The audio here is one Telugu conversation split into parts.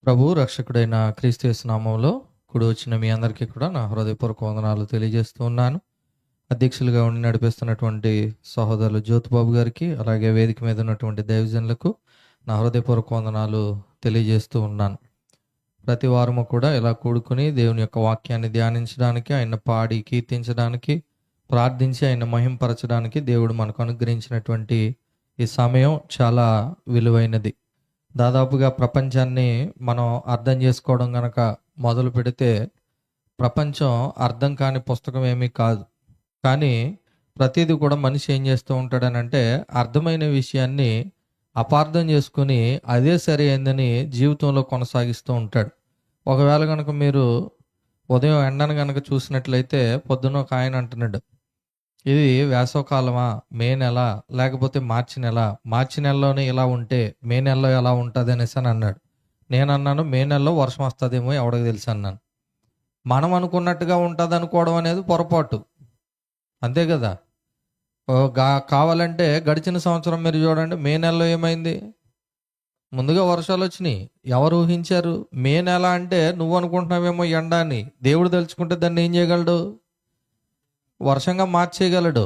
ప్రభు రక్షకుడైన క్రీస్తు యేసు నామములో కూడి వచ్చిన మీ అందరికీ కూడా నా హృదయపూర్వక వందనాలు తెలియజేస్తూ ఉన్నాను. అధ్యక్షులుగా ఉండి నడిపిస్తున్నటువంటి సహోదరులు జ్యోతిబాబు గారికి, అలాగే వేదిక మీద ఉన్నటువంటి దైవజనులకు నా హృదయపూర్వక వందనాలు తెలియజేస్తూ ఉన్నాను. ప్రతి వారము కూడా ఇలా కూడుకుని దేవుని యొక్క వాక్యాన్ని ధ్యానించడానికి, ఆయన పాడి కీర్తించడానికి, ప్రార్థించి ఆయన మహింపరచడానికి దేవుడు మనకు అనుగ్రహించినటువంటి ఈ సమయం చాలా విలువైనది. దాదాపుగా ప్రపంచాన్ని మనం అర్థం చేసుకోవడం కనుక మొదలు పెడితే ప్రపంచం అర్థం కాని పుస్తకం ఏమీ కాదు. కానీ ప్రతిదీ కూడా మనిషి ఏం చేస్తూ ఉంటాడనంటే అర్థమైన విషయాన్ని అపార్థం చేసుకుని అదే సరి అయిందని జీవితంలో కొనసాగిస్తూ ఉంటాడు. ఒకవేళ కనుక మీరు ఉదయం ఎండను కనుక చూసినట్లయితే పొద్దున ఒక ఆయన అంటున్నాడు, ఇది వేసవకాలమా, మే నెల లేకపోతే మార్చి నెల, మార్చి నెలలోనే ఇలా ఉంటే మే నెలలో ఎలా ఉంటుంది అనేసి అని అన్నాడు. నేను అన్నాను, మే నెలలో వర్షం వస్తుందేమో ఎవరికి తెలుసు అన్నాను. మనం అనుకున్నట్టుగా ఉంటుంది అనుకోవడం అనేది పొరపాటు, అంతే కదా. కావాలంటే గడిచిన సంవత్సరం మీరు చూడండి, మే నెలలో ఏమైంది? ముందుగా వర్షాలు వచ్చినాయి. ఎవరు ఊహించారు? మే నెల అంటే నువ్వు అనుకుంటున్నావేమో ఎండ అని, దేవుడు తలుచుకుంటే దాన్ని ఏం చేయగలడు? వర్షంగా మార్చేయగలడు.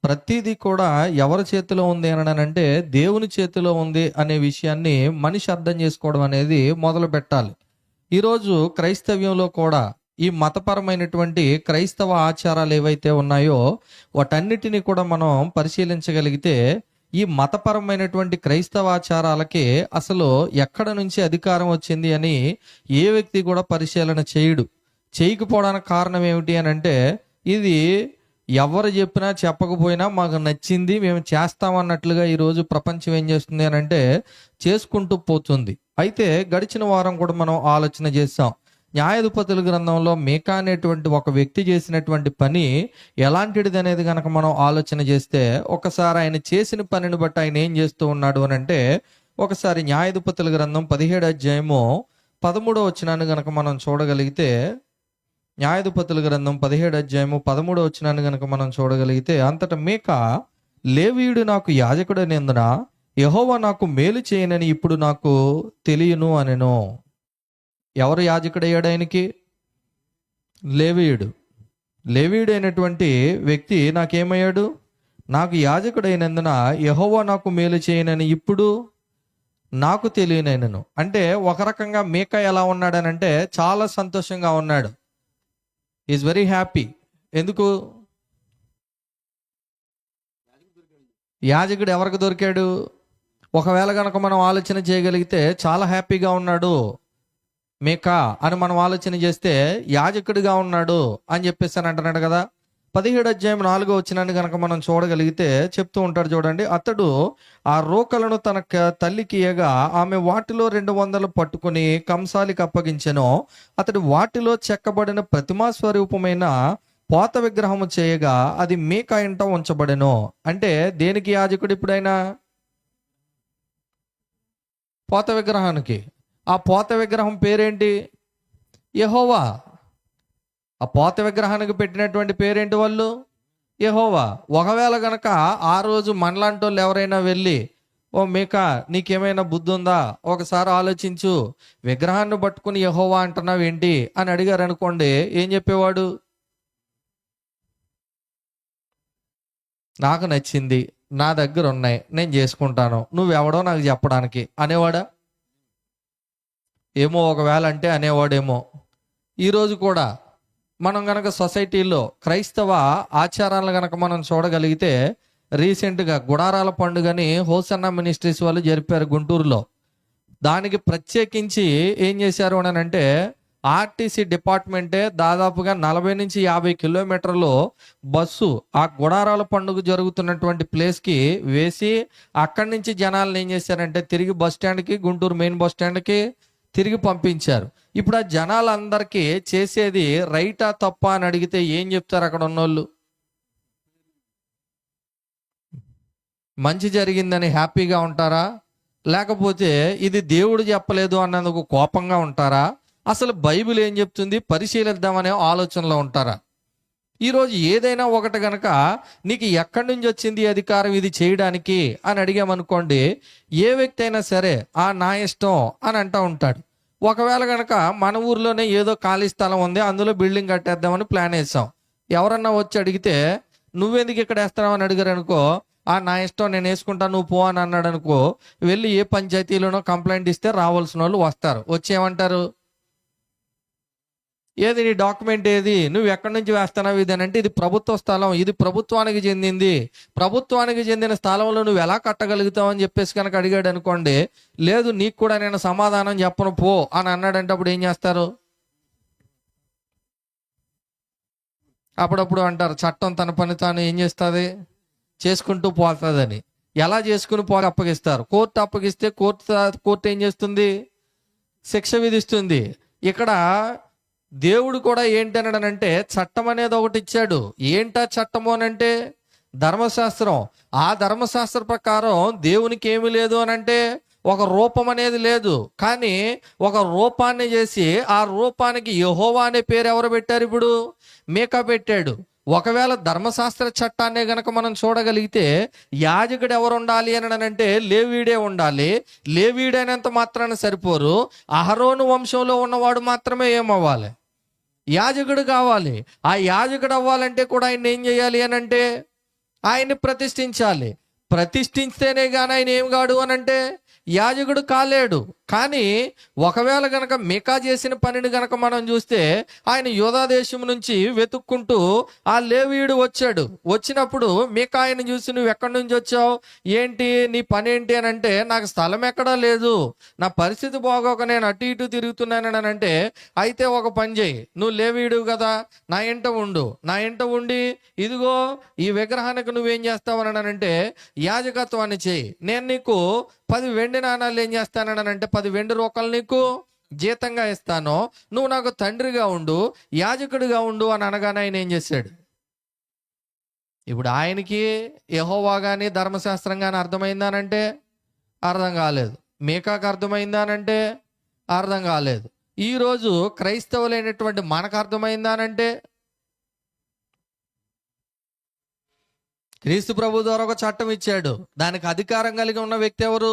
ప్రతిదీ కూడా ఎవరి చేతిలో ఉంది అననంటే దేవుని చేతిలో ఉంది అనే విషయాన్ని మనిషి అర్థం చేసుకోవడం అనేది మొదలు పెట్టాలి. ఈరోజు క్రైస్తవ్యంలో కూడా ఈ మతపరమైనటువంటి క్రైస్తవ ఆచారాలు ఏవైతే ఉన్నాయో వాటన్నిటినీ కూడా మనం పరిశీలించగలిగితే ఈ మతపరమైనటువంటి క్రైస్తవ ఆచారాలకి అసలు ఎక్కడ నుంచి అధికారం వచ్చింది అని ఏ వ్యక్తి కూడా పరిశీలన చేయకపోవడానికి కారణం ఏమిటి అని అంటే, ఇది ఎవరు చెప్పినా చెప్పకపోయినా మాకు నచ్చింది మేము చేస్తామన్నట్లుగా ఈరోజు ప్రపంచం ఏం చేస్తుంది అని అంటే చేసుకుంటూ పోతుంది. అయితే గడిచిన వారం కూడా మనం ఆలోచన చేస్తాం, న్యాయాధిపతుల గ్రంథంలో మీకా అనేటువంటి ఒక వ్యక్తి చేసినటువంటి పని ఎలాంటిది అనేది కనుక మనం ఆలోచన చేస్తే, ఒకసారి ఆయన చేసిన పనిని బట్టి ఆయన ఏం చేస్తూ ఉన్నాడు అని అంటే, ఒకసారి న్యాయాధిపతుల గ్రంథం 17వ అధ్యాయము 13వ వచనాన్ని కనుక మనం చూడగలిగితే, న్యాయాధిపతుల గ్రంథం 17వ అధ్యాయము 13వ వచనాన్ని కనుక మనం చూడగలిగితే, అంతటా మీకా, లేవీయుడు నాకు యాజకుడనేందున యెహోవా నాకు మేలు చేయనని ఇప్పుడు నాకు తెలియను అనెను. ఎవరు యాజకుడయ్యాడు ఆయనకి? లేవీయుడు అయినటువంటి వ్యక్తి నాకేమయ్యాడు? నాకు యాజకుడైనందున యెహోవా నాకు మేలు చేయనని ఇప్పుడు నాకు తెలియనైనను. అంటే ఒక రకంగా మీకా ఎలా ఉన్నాడనంటే చాలా సంతోషంగా ఉన్నాడు. Is very happy. ఎందుకు? యాజకుడు ఎవరికి దొరికాడు? ఒకవేళ కనుక మనం ఆలోచన చేయగలిగితే చాలా హ్యాపీగా ఉన్నాడు మీకా అని మనం ఆలోచన చేస్తే, యాజకుడిగా ఉన్నాడు అని చెప్పేసి అని అంటున్నాడు కదా. 17వ అధ్యాయం 4వ వచనాన్ని కనుక మనం చూడగలిగితే చెప్తూ ఉంటాడు చూడండి, అతడు ఆ రోకలను తన తల్లికి ఇయ్యగా ఆమె వాటిలో 200 పట్టుకుని కంసాలికి అప్పగించెను. అతడు వాటిలో చెక్కబడిన ప్రతిమా స్వరూపమైన పోత విగ్రహము చేయగా అది మీకా ఇంట ఉంచబడెను. అంటే దేనికి యాజకుడు ఇప్పుడైనా? పోత విగ్రహానికి. ఆ పోత విగ్రహం పేరేంటి? యెహోవా. ఆ పోత విగ్రహానికి పెట్టినటువంటి పేరేంటి వాళ్ళు? యెహోవా. ఒకవేళ గనక ఆ రోజు మనలాంటి వాళ్ళు ఎవరైనా వెళ్ళి, ఓ మీకా నీకేమైనా బుద్ధి ఉందా, ఒకసారి ఆలోచించు, విగ్రహాన్ని పట్టుకుని యెహోవా అంటున్నావు ఏంటి అని అడిగారు అనుకోండి, ఏం చెప్పేవాడు? నాకు నచ్చింది, నా దగ్గర ఉన్నాయి, నేను చేసుకుంటాను, నువ్వెవడో నాకు చెప్పడానికి అనేవాడా? ఏమో ఒకవేళ అంటే అనేవాడేమో. ఈరోజు కూడా మనం గనక సొసైటీలో క్రైస్తవ ఆచారాలను గనక మనం చూడగలిగితే, రీసెంట్గా గుడారాల పండుగని హోసన్నా మినిస్ట్రీస్ వాళ్ళు జరిపారు గుంటూరులో. దానికి ప్రత్యేకించి ఏం చేశారు అని అంటే, ఆర్టీసీ డిపార్ట్మెంటే దాదాపుగా 40 నుంచి 50 కిలోమీటర్లు బస్సు ఆ గుడారాల పండుగ జరుగుతున్నటువంటి ప్లేస్కి వేసి అక్కడి నుంచి జనాలను ఏం చేశారంటే తిరిగి బస్ స్టాండ్కి, గుంటూరు మెయిన్ బస్ స్టాండ్కి తిరిగి పంపించారు. ఇప్పుడు ఆ జనాలందరికీ చేసేది రైటా తప్ప అని అడిగితే ఏం చెప్తారు అక్కడ ఉన్నోళ్ళు? మంచి జరిగిందని హ్యాపీగా ఉంటారా? లేకపోతే ఇది దేవుడు చెప్పలేదు అన్నందుకు కోపంగా ఉంటారా? అసలు బైబిల్ ఏం చెప్తుంది పరిశీలిద్దామనే ఆలోచనలో ఉంటారా? ఈరోజు ఏదైనా ఒకటి గనక నీకు ఎక్కడి నుంచి వచ్చింది ఈ అధికారం ఇది చేయడానికి అని అడిగామనుకోండి, ఏ వ్యక్తి అయినా సరే నా ఇష్టం అని అంటూ ఉంటాడు. ఒకవేళ గనక మన ఊర్లోనే ఏదో ఖాళీ స్థలం ఉంది, అందులో బిల్డింగ్ కట్టేద్దామని ప్లాన్ వేసాం. ఎవరన్నా వచ్చి అడిగితే నువ్వెందుకు ఇక్కడ వేస్తున్నావు అని అడిగారు అనుకో, నా ఇష్టం నేను వేసుకుంటా నువ్వు పో అని అన్నాడు అనుకో, వెళ్ళి ఏ పంచాయతీలోనో కంప్లైంట్ ఇస్తే రావాల్సిన వాళ్ళు వస్తారు. వచ్చి ఏమంటారు, ఏది నీ డాక్యుమెంట్ ఏది, నువ్వు ఎక్కడి నుంచి వేస్తున్నావు ఇది అని అంటే, ఇది ప్రభుత్వ స్థలం, ఇది ప్రభుత్వానికి చెందింది, ప్రభుత్వానికి చెందిన స్థలంలో నువ్వు ఎలా కట్టగలుగుతావు అని చెప్పేసి కనుక అడిగాడు అనుకోండి, లేదు నీకు కూడా నేను సమాధానం చెప్పను పో అని అన్నాడంటే అప్పుడు ఏం చేస్తారు? అప్పుడప్పుడు అంటారు చట్టం తన పని తాను ఏం చేస్తుంది, చేసుకుంటూ పోతుందని. ఎలా చేసుకుని అప్పగిస్తారు. కోర్టు అప్పగిస్తే కోర్టు ఏం చేస్తుంది, శిక్ష విధిస్తుంది. ఇక్కడ దేవుడు కూడా ఏంటన్నాడనంటే చట్టం అనేది ఒకటి ఇచ్చాడు. ఏంటా చట్టము అని అంటే ధర్మశాస్త్రం. ఆ ధర్మశాస్త్ర ప్రకారం దేవునికి ఏమి లేదు అని అంటే ఒక రూపం అనేది లేదు, కానీ ఒక రూపాన్ని చేసి ఆ రూపానికి యెహోవా అనే పేరు ఎవరు పెట్టారు? ఇప్పుడు మీకా పెట్టాడు. ఒకవేళ ధర్మశాస్త్ర చట్టాన్ని గనక మనం చూడగలిగితే యాజకుడు ఎవరు ఉండాలి అని అంటే లేవీడే ఉండాలి. లేవీడైనంత మాత్రాన సరిపోరు, అహరోను వంశంలో ఉన్నవాడు మాత్రమే ఏమవ్వాలి, యాజకుడు కావాలి. ఆ యాజకుడు అవ్వాలంటే కూడా ఆయన ఏం చేయాలి అని అంటే ఆయన్ని ప్రతిష్ఠించాలి. ప్రతిష్ఠించితేనే కానీ ఆయన ఏం కాడు అని అంటే యాజకుడు కాలేడు. కానీ ఒకవేళ గనక మీకా చేసిన పనిని గనక మనం చూస్తే ఆయన యూదా దేశం నుంచి వెతుక్కుంటూ ఆ లేవీయుడు వచ్చాడు. వచ్చినప్పుడు మీకా ఆయన చూసి నువ్వు ఎక్కడి నుంచి వచ్చావు, ఏంటి నీ పని ఏంటి అని అంటే, నాకు స్థలం ఎక్కడా లేదు, నా పరిస్థితి బాగోక నేను అటు ఇటు తిరుగుతున్నాను అని అంటే, అయితే ఒక పని చేయి, నువ్వు లేవీయుడు కదా, నా ఇంట ఉండు, నా ఇంట ఉండి ఇదిగో ఈ విగ్రహానికి నువ్వేం చేస్తావు అని అంటే యాజకత్వాన్ని చేయి, నేను నీకు 10 వెండి నాణాలు ఏం చేస్తానని అంటే 10 వెండి రూకలు నీకు జీతంగా ఇస్తాను, నువ్వు నాకు తండ్రిగా ఉండు, యాజకుడిగా ఉండు అని అనగానే ఆయన ఏం చేశాడు? ఇప్పుడు ఆయనకి యెహోవా కానీ ధర్మశాస్త్రం కానీ అర్థమైందా అనంటే అర్థం కాలేదు. మీకాకు అర్థమైందా అనంటే అర్థం కాలేదు. ఈరోజు క్రైస్తవులైనటువంటి మనకు అర్థమైందా అనంటే, క్రీస్తు ప్రభు ద్వారా ఒక చట్టం ఇచ్చాడు, దానికి అధికారం కలిగి ఉన్న వ్యక్తి ఎవరు?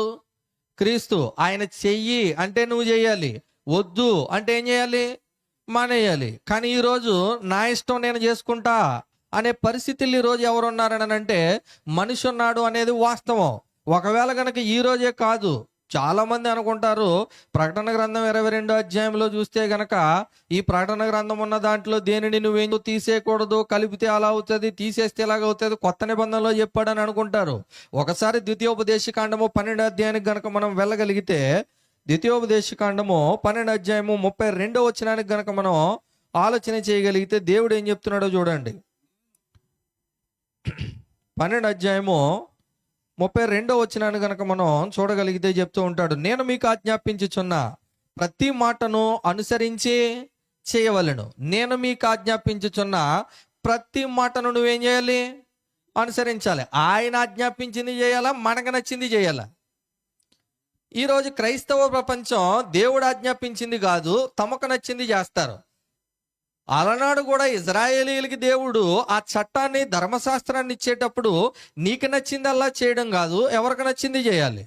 క్రీస్తు. ఆయన చెయ్యి అంటే నువ్వు చేయాలి, వద్దు అంటే ఏం చేయాలి? మానేయాలి. కానీ ఈరోజు నా ఇష్టం నేను చేసుకుంటా అనే పరిస్థితులు ఈరోజు ఎవరు ఉన్నారని అంటే మనిషి ఉన్నాడు అనేది వాస్తవం. ఒకవేళ కనుక ఈ రోజే కాదు, చాలా మంది అనుకుంటారు ప్రకటన గ్రంథం 22వ అధ్యాయంలో చూస్తే గనక ఈ ప్రకటన గ్రంథం ఉన్న దాంట్లో దేనిని నువ్వేం తీసేయకూడదు, కలిపితే అలా అవుతుంది, తీసేస్తే ఎలాగవుతుంది, కొత్త నిబంధనలో చెప్పాడని అనుకుంటారు. ఒకసారి ద్వితీయోపదేశకాండము 12వ అధ్యాయానికి గనక మనం వెళ్ళగలిగితే, ద్వితీయోపదేశకాండము 12వ అధ్యాయము 32వ వచనానికి గనక మనం ఆలోచన చేయగలిగితే దేవుడు ఏం చెప్తున్నాడో చూడండి. 12వ అధ్యాయము 32వ వచనాన్ని కనుక మనం చూడగలిగితే చెప్తూ ఉంటాడు, నేను మీకు ఆజ్ఞాపించుచున్న ప్రతి మాటను అనుసరించి చేయవలెను. నేను మీకు ఆజ్ఞాపించుచున్న ప్రతి మాటను నువ్వేం చేయాలి? అనుసరించాలి. ఆయన ఆజ్ఞాపించింది చేయాలా, మనకు నచ్చింది చేయాలా? ఈరోజు క్రైస్తవ ప్రపంచం దేవుడు ఆజ్ఞాపించింది కాదు, తమకు నచ్చింది చేస్తారు. అలనాడు కూడా ఇజ్రాయేలీలకి దేవుడు ఆ చట్టాన్ని ధర్మశాస్త్రాన్ని ఇచ్చేటప్పుడు నీకు నచ్చిందల్లా చేయడం కాదు, ఎవరికి నచ్చింది చేయాలి,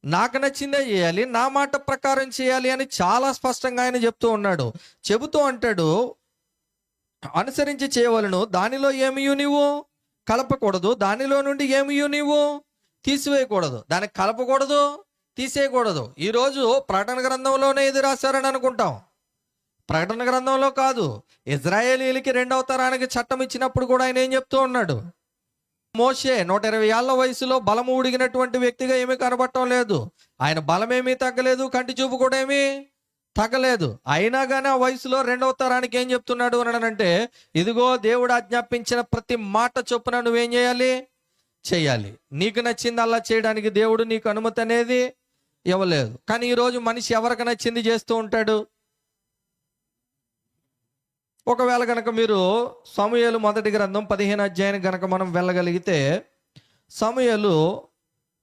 నాకు నచ్చిందే చేయాలి, నా మాట ప్రకారం చేయాలి అని చాలా స్పష్టంగా ఆయన చెప్తూ ఉన్నాడు. చెబుతూ అంటాడు, అనుసరించి చేయవలను, దానిలో ఏమియు నీవు కలపకూడదు, దానిలో నుండి ఏమియు నీవు తీసివేయకూడదు, దానికి కలపకూడదు, తీసేయకూడదు. ఈరోజు ప్రకటన గ్రంథంలోనే ఇది రాశారని అనుకుంటాం, ప్రకటన గ్రంథంలో కాదు. ఇజ్రాయేలీలకి 2వ తరానికి చట్టం ఇచ్చినప్పుడు కూడా ఆయన ఏం చెప్తూ ఉన్నాడు, మోషే 120 ఏళ్ల వయసులో బలము ఉడిగినటువంటి వ్యక్తిగా ఏమీ కనబడటం లేదు, ఆయన బలమేమీ తగ్గలేదు, కంటి చూపు కూడా ఏమీ తగ్గలేదు. అయినా కానీ ఆ వయసులో 2వ తరానికి ఏం చెప్తున్నాడు అని అంటే, ఇదిగో దేవుడు ఆజ్ఞాపించిన ప్రతి మాట చొప్పున నువ్వేం చేయాలి? చేయాలి. నీకు నచ్చింది అలా చేయడానికి దేవుడు నీకు అనుమతి అనేది ఇవ్వలేదు. కానీ ఈరోజు మనిషి ఎవరికి నచ్చింది చేస్తూ ఉంటాడు. ఒకవేళ కనుక మీరు సమూయేలు మొదటి గ్రంథం 15వ అధ్యాయానికి కనుక మనం వెళ్ళగలిగితే, సమూయేలు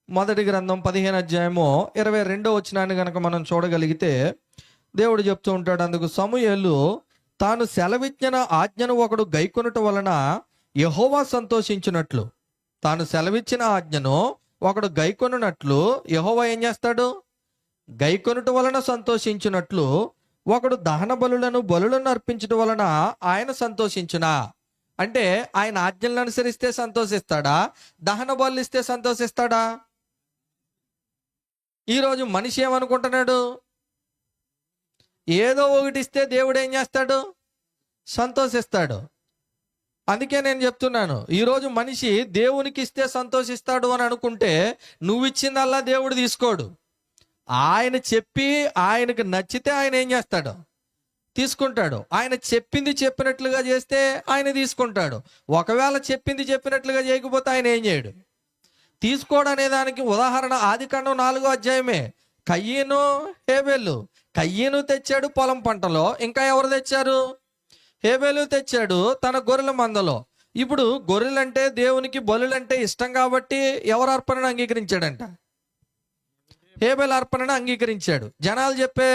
మొదటి గ్రంథం 15వ అధ్యాయము 22వ వచనాన్ని కనుక మనం చూడగలిగితే దేవుడు చెప్తూ ఉంటాడు, అందుకు సమూయేలు తాను సెలవిచ్చిన ఆజ్ఞను ఒకడు గైకొనుట వలన యెహోవా సంతోషించినట్లు, తాను సెలవిచ్చిన ఆజ్ఞను ఒకడు గైకొనున్నట్లు యెహోవా ఏం చేస్తాడు? గైకొనుట వలన సంతోషించినట్లు ఒకడు దహన బలులను అర్పించడం వలన ఆయన సంతోషించునా. అంటే ఆయన ఆజ్ఞలను అనుసరిస్తే సంతోషిస్తాడా? దహన బలులు ఇస్తే సంతోషిస్తాడా? ఈరోజు మనిషి ఏమనుకుంటున్నాడు? ఏదో ఒకటి ఇస్తే దేవుడు ఏం చేస్తాడు? సంతోషిస్తాడు. అందుకే నేను చెప్తున్నాను, ఈరోజు మనిషి దేవునికి ఇస్తే సంతోషిస్తాడు అని అనుకుంటే నువ్వు ఇచ్చిందల్లా దేవుడు తీసుకోడు. ఆయన చెప్పి ఆయనకు నచ్చితే ఆయన ఏం చేస్తాడు? తీసుకుంటాడు. ఆయన చెప్పింది చెప్పినట్లుగా చేస్తే ఆయన తీసుకుంటాడు. ఒకవేళ చెప్పింది చెప్పినట్లుగా చేయకపోతే ఆయన ఏం చేయడు. తీసుకోవడం అనే దానికి ఉదాహరణ ఆదికాండం 4వ అధ్యాయమే. కయ్యను హేబెలు. కయ్యను తెచ్చాడు పొలం పంటలో, ఇంకా ఎవరు తెచ్చారు? హేబెలు తెచ్చాడు తన గొర్రెల మందలో. ఇప్పుడు గొర్రెలంటే దేవునికి బలులంటే ఇష్టం కాబట్టి ఎవరు అర్పణను అంగీకరించాడంట? హేబెలు అర్పణను అంగీకరించాడు. జనాలు చెప్పే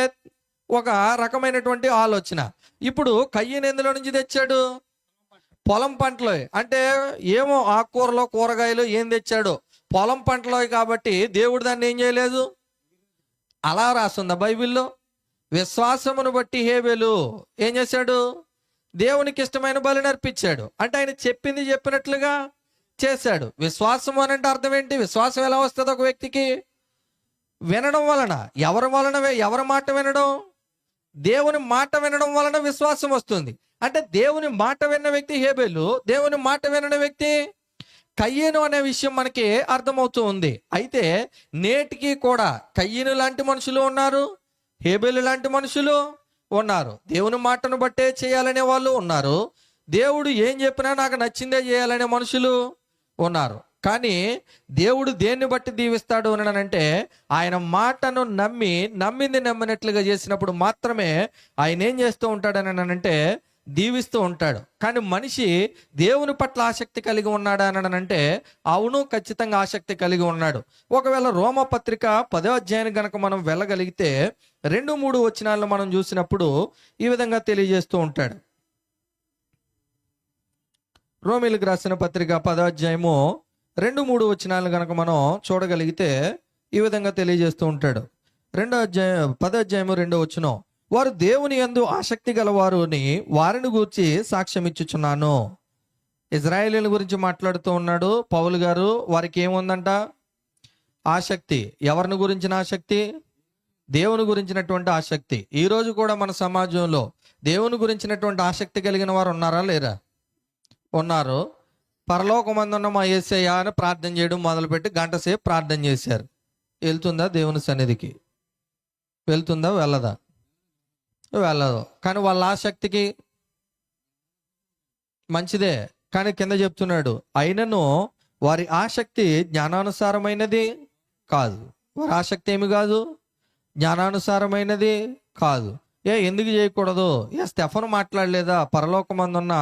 ఒక రకమైనటువంటి ఆలోచన. ఇప్పుడు కయ్యను ఎందులో నుంచి తెచ్చాడు? పొలం పంటలో. అంటే ఏమో ఆకుకూరలో కూరగాయలు ఏం తెచ్చాడు? పొలం పంటలో కాబట్టి దేవుడు దాన్ని ఏం చేయలేదు. అలా రాస్తుందా బైబిల్లో? విశ్వాసమును బట్టి హేబెలు ఏం చేశాడు? దేవునికి ఇష్టమైన బలిని అర్పించాడు. అంటే ఆయన చెప్పింది చెప్పినట్లుగా చేశాడు. విశ్వాసం అని అంటే అర్థం ఏంటి? విశ్వాసం ఎలా వస్తుంది ఒక వ్యక్తికి? వినడం వలన. ఎవరి మాట వినడం? దేవుని మాట వినడం వలన విశ్వాసం వస్తుంది. అంటే దేవుని మాట విన్న వ్యక్తి హేబెలు, దేవుని మాట వినని వ్యక్తి కయ్యను అనే విషయం మనకి అర్థమవుతూ ఉంది. అయితే నేటికి కూడా కయ్యను లాంటి మనుషులు ఉన్నారు, హేబెలు లాంటి మనుషులు ఉన్నారు. దేవుని మాటను బట్టే చేయాలనే వాళ్ళు ఉన్నారు. దేవుడు ఏం చెప్పినా నాకు నచ్చిందే చేయాలనే మనుషులు ఉన్నారు. కానీ దేవుడు దేన్ని బట్టి దీవిస్తాడు అని అంటే ఆయన మాటను నమ్మింది నమ్మినట్లుగా చేసినప్పుడు మాత్రమే ఆయన ఏం చేస్తూ ఉంటాడని అంటే దీవిస్తూ ఉంటాడు. కానీ మనిషి దేవుని పట్ల ఆసక్తి కలిగి ఉన్నాడా అని అంటే అవును, ఖచ్చితంగా ఆసక్తి కలిగి ఉన్నాడు. ఒకవేళ రోమపత్రిక 10వ అధ్యాయం గనక మనం వెళ్ళగలిగితే 2-3 వచనాలను మనం చూసినప్పుడు ఈ విధంగా తెలియజేస్తూ ఉంటాడు. రోమీలకు రాసిన పత్రిక 10వ అధ్యాయము 2-3 వచనాలను గనక మనం చూడగలిగితే ఈ విధంగా తెలియజేస్తూ ఉంటాడు. 10వ అధ్యాయము 2వ వచనం, వారు దేవుని యందు ఆసక్తి గలవారు అని వారిని గూర్చి సాక్ష్యం ఇచ్చుచున్నాను. ఇజ్రాయేలీల గురించి మాట్లాడుతూ ఉన్నాడు పౌలు గారు. వారికి ఏముందంట? ఆసక్తి. ఎవరిని గురించిన ఆసక్తి? దేవుని గురించినటువంటి ఆసక్తి. ఈరోజు కూడా మన సమాజంలో దేవుని గురించినటువంటి ఆసక్తి కలిగిన వారు ఉన్నారా లేరా? ఉన్నారు. పరలోకమందున్న మా యేసయ్య అని ప్రార్థన చేయడం మొదలుపెట్టి గంట సేపు ప్రార్థన చేశారు. వెళ్తుందా దేవుని సన్నిధికి? వెళ్తుందా? వెళ్ళదా? వెళ్ళదు. కానీ వాళ్ళ ఆసక్తికి మంచిదే, కానీ కింద చెప్తున్నాడు, అయినను వారి ఆసక్తి జ్ఞానానుసారమైనది కాదు. వారి ఆసక్తి ఏమి కాదు? జ్ఞానానుసారమైనది కాదు. ఎందుకు చేయకూడదు? స్టెఫను మాట్లాడలేదా? పరలోకమందున్న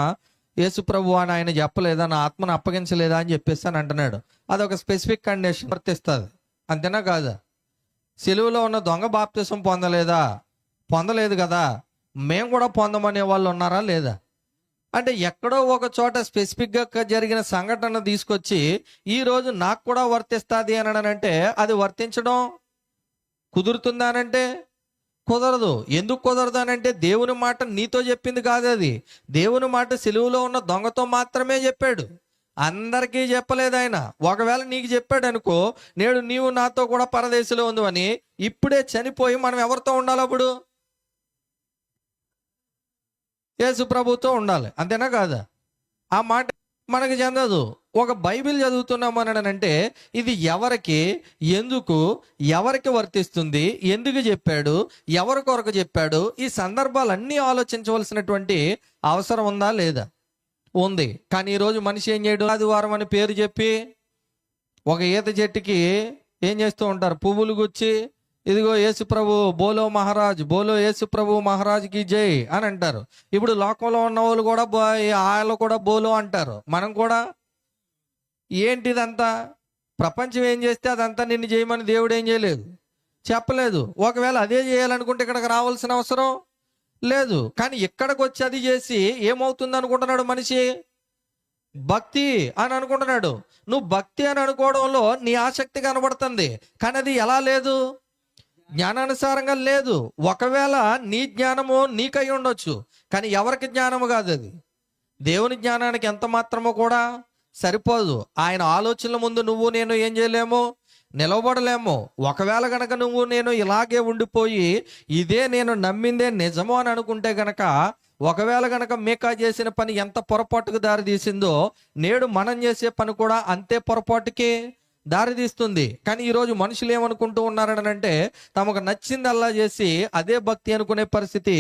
యేసు ప్రభు అని ఆయన చెప్పలేదా? నా ఆత్మను అప్పగించలేదా అని చెప్పేసి అని అంటున్నాడు. అదొక స్పెసిఫిక్ కండిషన్ వర్తిస్తుంది. అంతేనా కాదా? సిలువలో ఉన్న దొంగ బాప్తిసం పొందలేదా? పొందలేదు కదా. మేము కూడా పొందమనే వాళ్ళు ఉన్నారా లేదా? అంటే ఎక్కడో ఒక చోట స్పెసిఫిక్గా జరిగిన సంఘటన తీసుకొచ్చి ఈరోజు నాకు కూడా వర్తిస్తుంది అని అంటే అది వర్తించడం కుదురుతుందా అనంటే కుదరదు. ఎందుకు కుదరదు అనంటే దేవుని మాట నీతో చెప్పింది కాదు. అది దేవుని మాట సిలువలో ఉన్న దొంగతో మాత్రమే చెప్పాడు, అందరికీ చెప్పలేదు ఆయన. ఒకవేళ నీకు చెప్పాడు అనుకో, నేడు నీవు నాతో కూడా పరదేశంలో ఉంది అని, ఇప్పుడే చనిపోయి మనం ఎవరితో ఉండాలి? అప్పుడు యేసు ప్రభుతో ఉండాలి. అంతేనా కాదా? ఆ మాట మనకు చెందదు. ఒక బైబిల్ చదువుతున్నాము అని అంటే ఇది ఎవరికి, ఎందుకు, ఎవరికి వర్తిస్తుంది, ఎందుకు చెప్పాడు, ఎవరి కొరకు చెప్పాడు, ఈ సందర్భాలన్నీ ఆలోచించవలసినటువంటి అవసరం ఉందా లేదా? ఉంది. కానీ ఈరోజు మనిషి ఏం చేయడు? ఆదివారం అని పేరు చెప్పి ఒక ఈత చెట్టుకి ఏం చేస్తూ ఉంటారు? పువ్వులు గుచ్చి ఇదిగో యేసు ప్రభు బోలో మహారాజ్, బోలో యేసు ప్రభు మహారాజ్కి జై అని అంటారు. ఇప్పుడు లోకంలో ఉన్న వాళ్ళు కూడా వాళ్ళు కూడా బోలో అంటారు. మనం కూడా ఏంటిదంతా? ప్రపంచం ఏం చేస్తే అదంతా నిన్ను చేయమని దేవుడు ఏం చేయలేదు, చెప్పలేదు. ఒకవేళ అదే చేయాలనుకుంటే ఇక్కడికి రావాల్సిన అవసరం లేదు. కానీ ఇక్కడికి వచ్చి అది చేసి ఏమవుతుంది అనుకుంటున్నాడు మనిషి? భక్తి అని అనుకుంటున్నాడు. నువ్వు భక్తి అని అనుకోవడంలో నీ ఆసక్తి కనబడుతుంది, కానీ అది ఎలా లేదు? జ్ఞానానుసారంగా లేదు. ఒకవేళ నీ జ్ఞానము నీకై ఉండొచ్చు, కానీ ఎవరికి జ్ఞానము కాదు అది. దేవుని జ్ఞానానికి ఎంత మాత్రమో కూడా సరిపోదు. ఆయన ఆలోచనల ముందు నువ్వు నేను ఏం చేయలేము, నిలవబడలేము. ఒకవేళ గనక నువ్వు నేను ఇలాగే ఉండిపోయి ఇదే నేను నమ్మిందే నిజము అని అనుకుంటే గనక, ఒకవేళ గనక మీకా చేసిన పని ఎంత పొరపాటుకు దారి తీసిందో, నేడు మనం చేసే పని కూడా అంతే పొరపాటుకి దారి తీస్తుంది. కానీ ఈరోజు మనుషులు ఏమనుకుంటూ ఉన్నారని అంటే, తమకు నచ్చింది అల్లా చేసి అదే భక్తి అనుకునే పరిస్థితి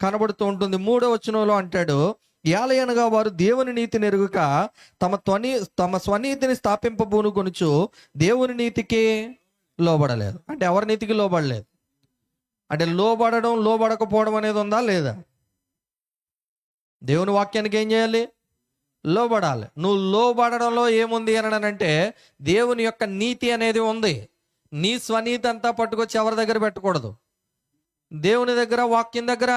కనబడుతూ ఉంటుంది. 3వ వచనంలో అంటాడు, ఏలయనగా వారు దేవుని నీతిని ఎరుగక తమ స్వనీతిని స్థాపింపబూనుకొనుచు దేవుని నీతికి లోబడలేదు. అంటే ఎవరి నీతికి లోబడలేదు? అంటే లోబడడం లోబడకపోవడం అనేది ఉందా లేదా? దేవుని వాక్యానికి ఏం చేయాలి? లోబడాలి. నువ్వు లోబడడంలో ఏముంది అని అంటే, దేవుని యొక్క నీతి అనేది ఉంది. నీ స్వనీతి అంతా పట్టుకొచ్చి ఎవరి దగ్గర పెట్టకూడదు, దేవుని దగ్గర వాక్యం దగ్గర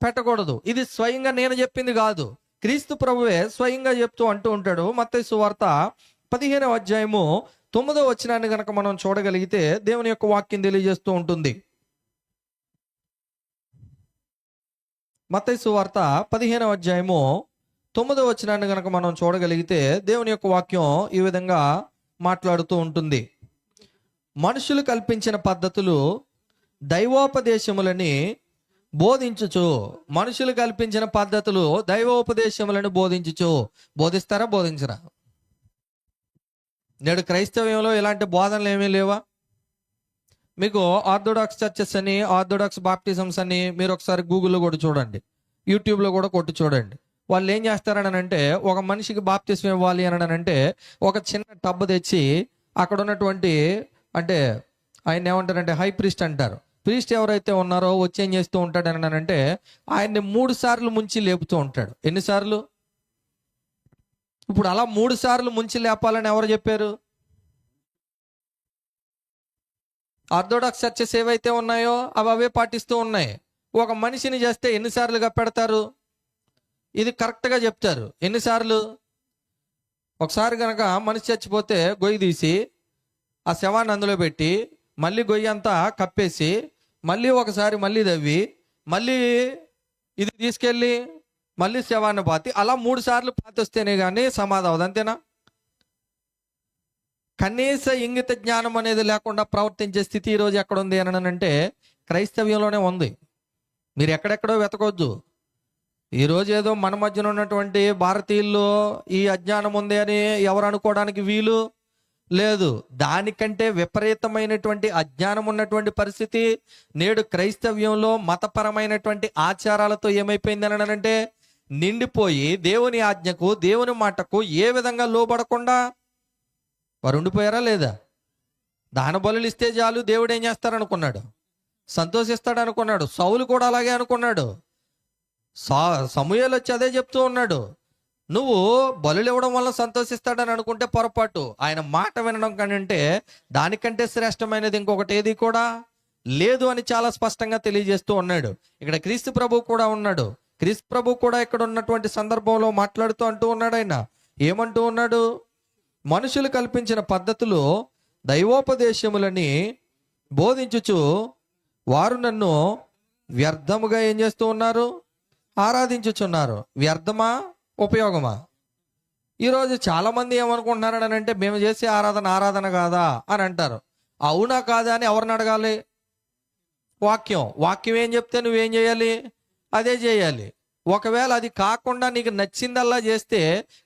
పెట్టకూడదు. ఇది స్వయంగా నేను చెప్పింది కాదు, క్రీస్తు ప్రభువే స్వయంగా చెప్తూ అంటూ ఉంటాడు. మత్తయి సువార్త 15వ అధ్యాయము 9వ వచనాన్ని గనక మనం చూడగలిగితే దేవుని యొక్క వాక్యం తెలియజేస్తూ ఉంటుంది. మత్తయి సువార్త 15వ అధ్యాయము 9వ వచనాన్ని గనక మనం చూడగలిగితే దేవుని యొక్క వాక్యం ఈ విధంగా మాట్లాడుతూ ఉంటుంది. మనుషులు కల్పించిన పద్ధతులు దైవోపదేశములని బోధించుచు. మనుషులు కల్పించిన పద్ధతులు దైవోపదేశములను బోధించుచు. బోధిస్తారా? బోధించరా? నేడు క్రైస్తవ్యంలో ఇలాంటి బోధనలు ఏమీ లేవా? మీకు ఆర్థోడాక్స్ చర్చెస్ అని, ఆర్థోడాక్స్ బాప్టిజమ్స్ అని మీరు ఒకసారి గూగుల్లో కూడా చూడండి, యూట్యూబ్లో కూడా కొట్టి చూడండి. వాళ్ళు ఏం చేస్తారని అంటే, ఒక మనిషికి బాప్టిజం ఇవ్వాలి అని అంటే ఒక చిన్న టబ్ తెచ్చి అక్కడ ఉన్నటువంటి, అంటే ఆయన ఏమంటారంటే హై ప్రీస్ట్ అంటారు, ప్రీస్ట్ ఎవరైతే ఉన్నారో వచ్చి ఏం చేస్తూ ఉంటాడు అని అంటే, ఆయన్ని 3 సార్లు ముంచి లేపుతూ ఉంటాడు. ఎన్నిసార్లు? ఇప్పుడు అలా 3 సార్లు ముంచి లేపాలని ఎవరు చెప్పారు? ఆర్థోడాక్స్ చర్చెస్ ఏవైతే ఉన్నాయో అవి అవే పాటిస్తూ ఉన్నాయి. ఒక మనిషిని చేస్తే ఎన్నిసార్లుగా పెడతారు? ఇది కరెక్ట్గా చెప్తారు. ఎన్నిసార్లు? ఒకసారి కనుక మనిషి చచ్చిపోతే గొయ్యి తీసి ఆ శవాన్ని అందులో పెట్టి మళ్ళీ గొయ్యి అంతా కప్పేసి మళ్ళీ ఒకసారి మళ్ళీ దవ్వి మళ్ళీ ఇది తీసుకెళ్ళి మళ్ళీ శవాన్ని పాతి, అలా 3 సార్లు పాతి వస్తేనే కానీ సమాధి అవ్వదు. అంతేనా? కనీస ఇంగిత జ్ఞానం అనేది లేకుండా ప్రవర్తించే స్థితి ఈరోజు ఎక్కడ ఉంది అని అంటే క్రైస్తవ్యంలోనే ఉంది. మీరు ఎక్కడెక్కడో వెతకొద్దు. ఈరోజు ఏదో మన మధ్యన ఉన్నటువంటి భారతీయుల్లో ఈ అజ్ఞానం ఉంది అని ఎవరు అనుకోవడానికి వీలు లేదు. దానికంటే విపరీతమైనటువంటి అజ్ఞానం ఉన్నటువంటి పరిస్థితి నేడు క్రైస్తవ్యంలో మతపరమైనటువంటి ఆచారాలతో ఏమైపోయింది అని అంటే నిండిపోయి, దేవుని ఆజ్ఞకు దేవుని మాటకు ఏ విధంగా లోబడకుండా వారు ఉండిపోయారా లేదా? దాన బలులు ఇస్తే చాలు దేవుడు ఏం చేస్తారనుకున్నాడు? సంతోషిస్తాడు అనుకున్నాడు. సౌలు కూడా అలాగే అనుకున్నాడు. సమూయేలు వచ్చి అదే చెప్తూ ఉన్నాడు, నువ్వు బలులు ఇవ్వడం వల్ల సంతోషిస్తాడని అనుకుంటే పొరపాటు. ఆయన మాట వినడం కంటే దానికంటే శ్రేష్టమైనది ఇంకొకటి ఏది కూడా లేదు అని చాలా స్పష్టంగా తెలియజేస్తూ ఉన్నాడు. ఇక్కడ క్రీస్తు ప్రభు కూడా ఉన్నాడు. క్రీస్తు ప్రభు కూడా ఇక్కడ ఉన్నటువంటి సందర్భంలో మాట్లాడుతూ అంటూ ఉన్నాడు. ఆయన ఏమంటూ ఉన్నాడు? మనుషులు కల్పించిన పద్ధతులు దైవోపదేశములని బోధించుచు వారు నన్ను వ్యర్థముగా ఏం చేస్తూ ఉన్నారు? ఆరాధించుచున్నారు. వ్యర్థమా ఉపయోగమా? ఈరోజు చాలా మంది ఏమనుకుంటున్నారు అని అంటే, మేము చేసే ఆరాధన కాదా అని అంటారు. అవునా కాదా అని ఎవరిని అడగాలి? వాక్యం ఏం చెప్తే నువ్వేం చేయాలి? అదే చేయాలి. ఒకవేళ అది కాకుండా నీకు నచ్చిందల్లా చేస్తే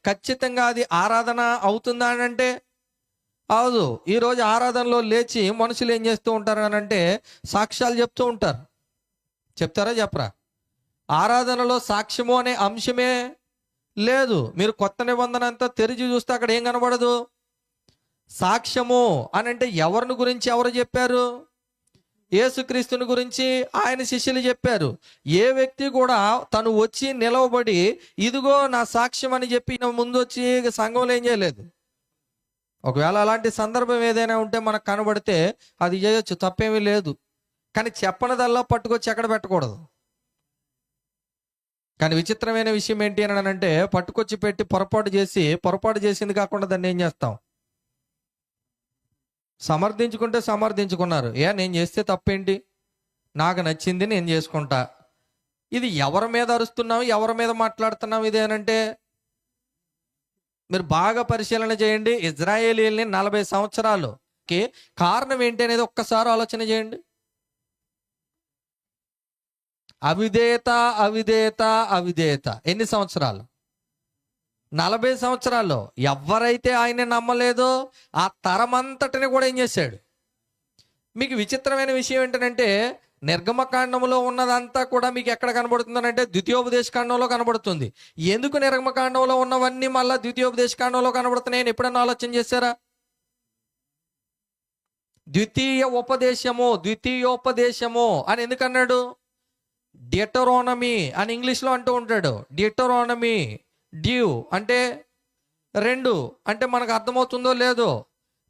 ఖచ్చితంగా అది ఆరాధన అవుతుందా అని అంటే అవదు. ఈరోజు ఆరాధనలో లేచి మనుషులు ఏం చేస్తూ ఉంటారు అని అంటే సాక్ష్యాలు చెప్తూ ఉంటారు. చెప్తారా? చెప్పరా? ఆరాధనలో సాక్ష్యము అనే అంశమే లేదు. మీరు కొత్త నిబంధన అంతా తెరిచి చూస్తే అక్కడ ఏం కనబడదు? సాక్ష్యము అని అంటే ఎవరిని గురించి ఎవరు చెప్పారు? యేసుక్రీస్తుని గురించి ఆయన శిష్యులు చెప్పారు. ఏ వ్యక్తి కూడా తను వచ్చి నిలవబడి ఇదిగో నా సాక్ష్యం అని చెప్పి ముందు వచ్చి సంఘంలో ఏం చేయలేదు. ఒకవేళ అలాంటి సందర్భం ఏదైనా ఉంటే మనకు కనబడితే అది చేయొచ్చు, తప్పేమీ లేదు. కానీ చెప్పనదల్లా పట్టుకొచ్చి ఎక్కడ పెట్టకూడదు. కానీ విచిత్రమైన విషయం ఏంటి అని అంటే, పట్టుకొచ్చి పెట్టి పొరపాటు చేసింది కాకుండా దాన్ని ఏం చేస్తాం? సమర్థించుకుంటే సమర్థించుకున్నారు. నేను చేస్తే తప్పేంటి, నాకు నచ్చింది నేను చేసుకుంటా. ఇది ఎవరి మీద అరుస్తున్నాం, ఎవరి మీద మాట్లాడుతున్నాం ఇది అనంటే, మీరు బాగా పరిశీలన చేయండి. ఇజ్రాయేలీల్ని 40 సంవత్సరాలుకి కారణం ఏంటి అనేది ఒక్కసారి ఆలోచన చేయండి. అవిధేయత అవిధేయత అవిధేయత. ఎన్ని సంవత్సరాలు? 40 సంవత్సరాల్లో. ఎవరైతే ఆయన నమ్మలేదో ఆ తరమంతటిని కూడా ఏం చేశాడు? మీకు విచిత్రమైన విషయం ఏంటంటే, నిర్గమకాండంలో ఉన్నదంతా కూడా మీకు ఎక్కడ కనబడుతుందనంటే ద్వితీయోపదేశ కాండంలో కనబడుతుంది. ఎందుకు నిర్గమకాండంలో ఉన్నవన్నీ మళ్ళీ ద్వితీయోపదేశ కాండంలో కనబడుతున్నాయని ఎప్పుడన్నా ఆలోచన చేశారా? ద్వితీయోపదేశము అని ఎందుకన్నాడు? డిటరోనమీ అని ఇంగ్లీష్లో అంటూ ఉంటాడు. డిటరోనమీ, డ్యూ అంటే 2 అంటే మనకు అర్థమవుతుందో లేదో.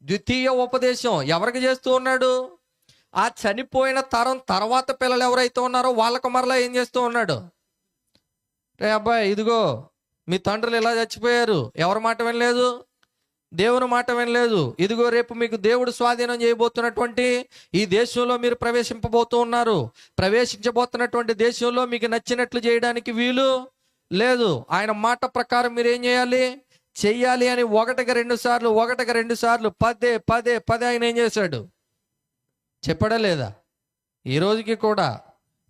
ద్వితీయ ఉపదేశం ఎవరికి చేస్తూ ఉన్నాడు? ఆ చనిపోయిన తరం తర్వాత పిల్లలు ఎవరైతే ఉన్నారో వాళ్ళకు మరలా ఏం చేస్తూ ఉన్నాడు? రే అబ్బాయి, ఇదిగో మీ తండ్రులు ఇలా చచ్చిపోయారు, ఎవరి మాట వినలేదు? దేవుని మాట వినలేదు. ఇదిగో రేపు మీకు దేవుడు స్వాధీనం చేయబోతున్నటువంటి ఈ దేశంలో మీరు ప్రవేశింపబోతూ ఉన్నారు. ప్రవేశించబోతున్నటువంటి దేశంలో మీకు నచ్చినట్లు చేయడానికి వీలు లేదు. ఆయన మాట ప్రకారం మీరు ఏం చెయ్యాలి అని ఒకటికి రెండు సార్లు పదే ఆయన ఏం చేశాడు? చెప్పడా లేదా? ఈ రోజుకి కూడా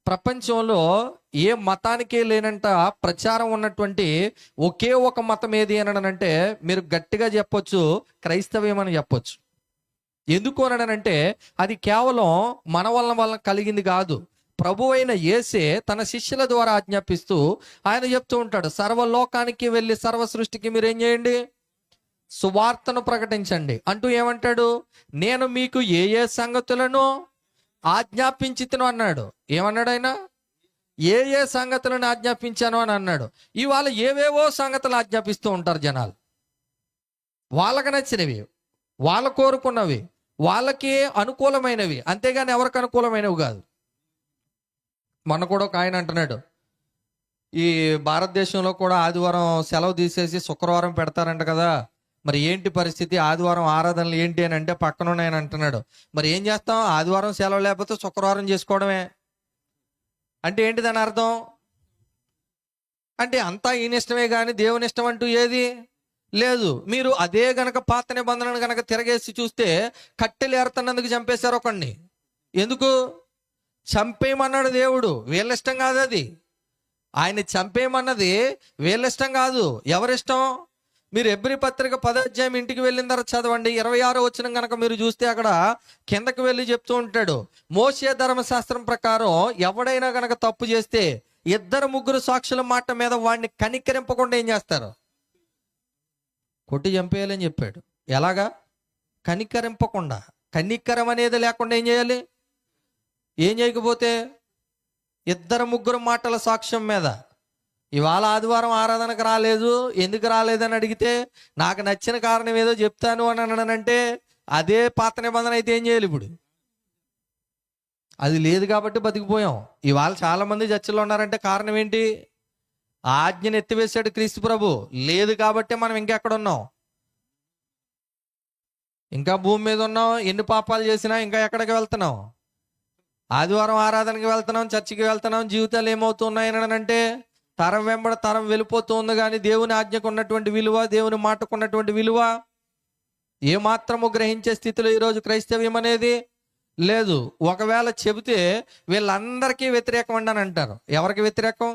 ప్రపంచంలో ఏ మతానికి లేనంట ప్రచారం ఉన్నటువంటి ఒకే ఒక మతం ఏది అననంటే మీరు గట్టిగా చెప్పొచ్చు, క్రైస్తవ్యం అని చెప్పొచ్చు. ఎందుకు అననంటే అది కేవలం మన వలన కలిగింది కాదు. ప్రభు అయిన యేసే తన శిష్యుల ద్వారా ఆజ్ఞాపిస్తూ ఆయన చెప్తూ ఉంటాడు, సర్వలోకానికి వెళ్ళి సర్వ సృష్టికి మీరు ఏం చేయండి? సువార్తను ప్రకటించండి అంటూ ఏమంటాడు? నేను మీకు ఏ సంగతులను ఆజ్ఞాపించితును అన్నాడు. ఏమన్నాడు ఆయన? ఏ సంగతులను ఆజ్ఞాపించాను అని అన్నాడు. ఇవాళ ఏవేవో సంగతులు ఆజ్ఞాపిస్తూ ఉంటారు జనాలు. వాళ్ళకి నచ్చినవి, వాళ్ళ కోరుకున్నవి, వాళ్ళకి అనుకూలమైనవి, అంతేగాని ఎవరికి అనుకూలమైనవి కాదు. మొన్న కూడా ఒక ఆయన అంటున్నాడు, ఈ భారతదేశంలో కూడా ఆదివారం సెలవు తీసేసి శుక్రవారం పెడతారంట కదా, మరి ఏంటి పరిస్థితి, ఆదివారం ఆరాధనలు ఏంటి అని అంటే పక్కన ఆయన అంటున్నాడు, మరి ఏం చేస్తాం, ఆదివారం సెలవు లేకపోతే శుక్రవారం చేసుకోవడమే అంటే ఏంటి దాని అర్థం? అంటే అంతా ఈయన ఇష్టమే కానీ దేవుని ఇష్టం అంటూ ఏది లేదు. మీరు అదే గనక పాత నిబంధనను గనక తిరగేసి చూస్తే కట్టెలు ఏరుతున్నందుకు చంపేశారు ఒకడిని. ఎందుకు చంపేయమన్నాడు దేవుడు? వీళ్ళ ఇష్టం కాదు అది. ఆయన చంపేయమన్నది వీళ్ళ ఇష్టం కాదు. ఎవరిష్టం? మీరు హెబ్రీ పత్రిక 10వ అధ్యాయం ఇంటికి వెళ్ళిన తర్వాత చదవండి. 26వ వచనం కనుక మీరు చూస్తే అక్కడ కిందకి వెళ్ళి చెప్తూ ఉంటాడు, మోషే ధర్మశాస్త్రం ప్రకారం ఎవడైనా కనుక తప్పు చేస్తే 2-3 సాక్షుల మాట మీద వాడిని కనికరింపకుండా ఏం చేస్తారు? కొట్టి చంపేయాలని చెప్పాడు. ఎలాగా? కనికరింపకుండా. కనికరం అనేది లేకుండా ఏం చేయాలి? ఏం చేయకపోతే 2-3 మాటల సాక్ష్యం మీద. ఇవాళ ఆదివారం ఆరాధనకు రాలేదు, ఎందుకు రాలేదని అడిగితే నాకు నచ్చిన కారణం ఏదో చెప్తాను అని అన్నానంటే అదే పాత నిబంధన అయితే ఏం చేయాలి? ఇప్పుడు అది లేదు కాబట్టి బతికిపోయాం. ఇవాళ చాలా మంది చర్చలో ఉన్నారంటే కారణం ఏంటి? ఆజ్ఞను ఎత్తివేశాడు క్రీస్తు ప్రభు. లేదు కాబట్టి మనం ఇంకెక్కడ ఉన్నాం? ఇంకా భూమి మీద ఉన్నాం. ఎన్ని పాపాలు చేసినా ఇంకా ఎక్కడికి వెళ్తున్నాం? ఆదివారం ఆరాధనకి వెళ్తున్నాం, చర్చికి వెళ్తున్నాం. జీవితాలు ఏమవుతున్నాయని అంటే తరం వెంబడ తరం వెళ్ళిపోతూ ఉంది. కానీ దేవుని ఆజ్ఞకు ఉన్నటువంటి విలువ, దేవుని మాటకు ఉన్నటువంటి విలువ ఏమాత్రము గ్రహించే స్థితిలో ఈరోజు క్రైస్తవ్యం అనేది లేదు. ఒకవేళ చెబితే వీళ్ళందరికీ వ్యతిరేకం అండి అని అంటారు. ఎవరికి వ్యతిరేకం?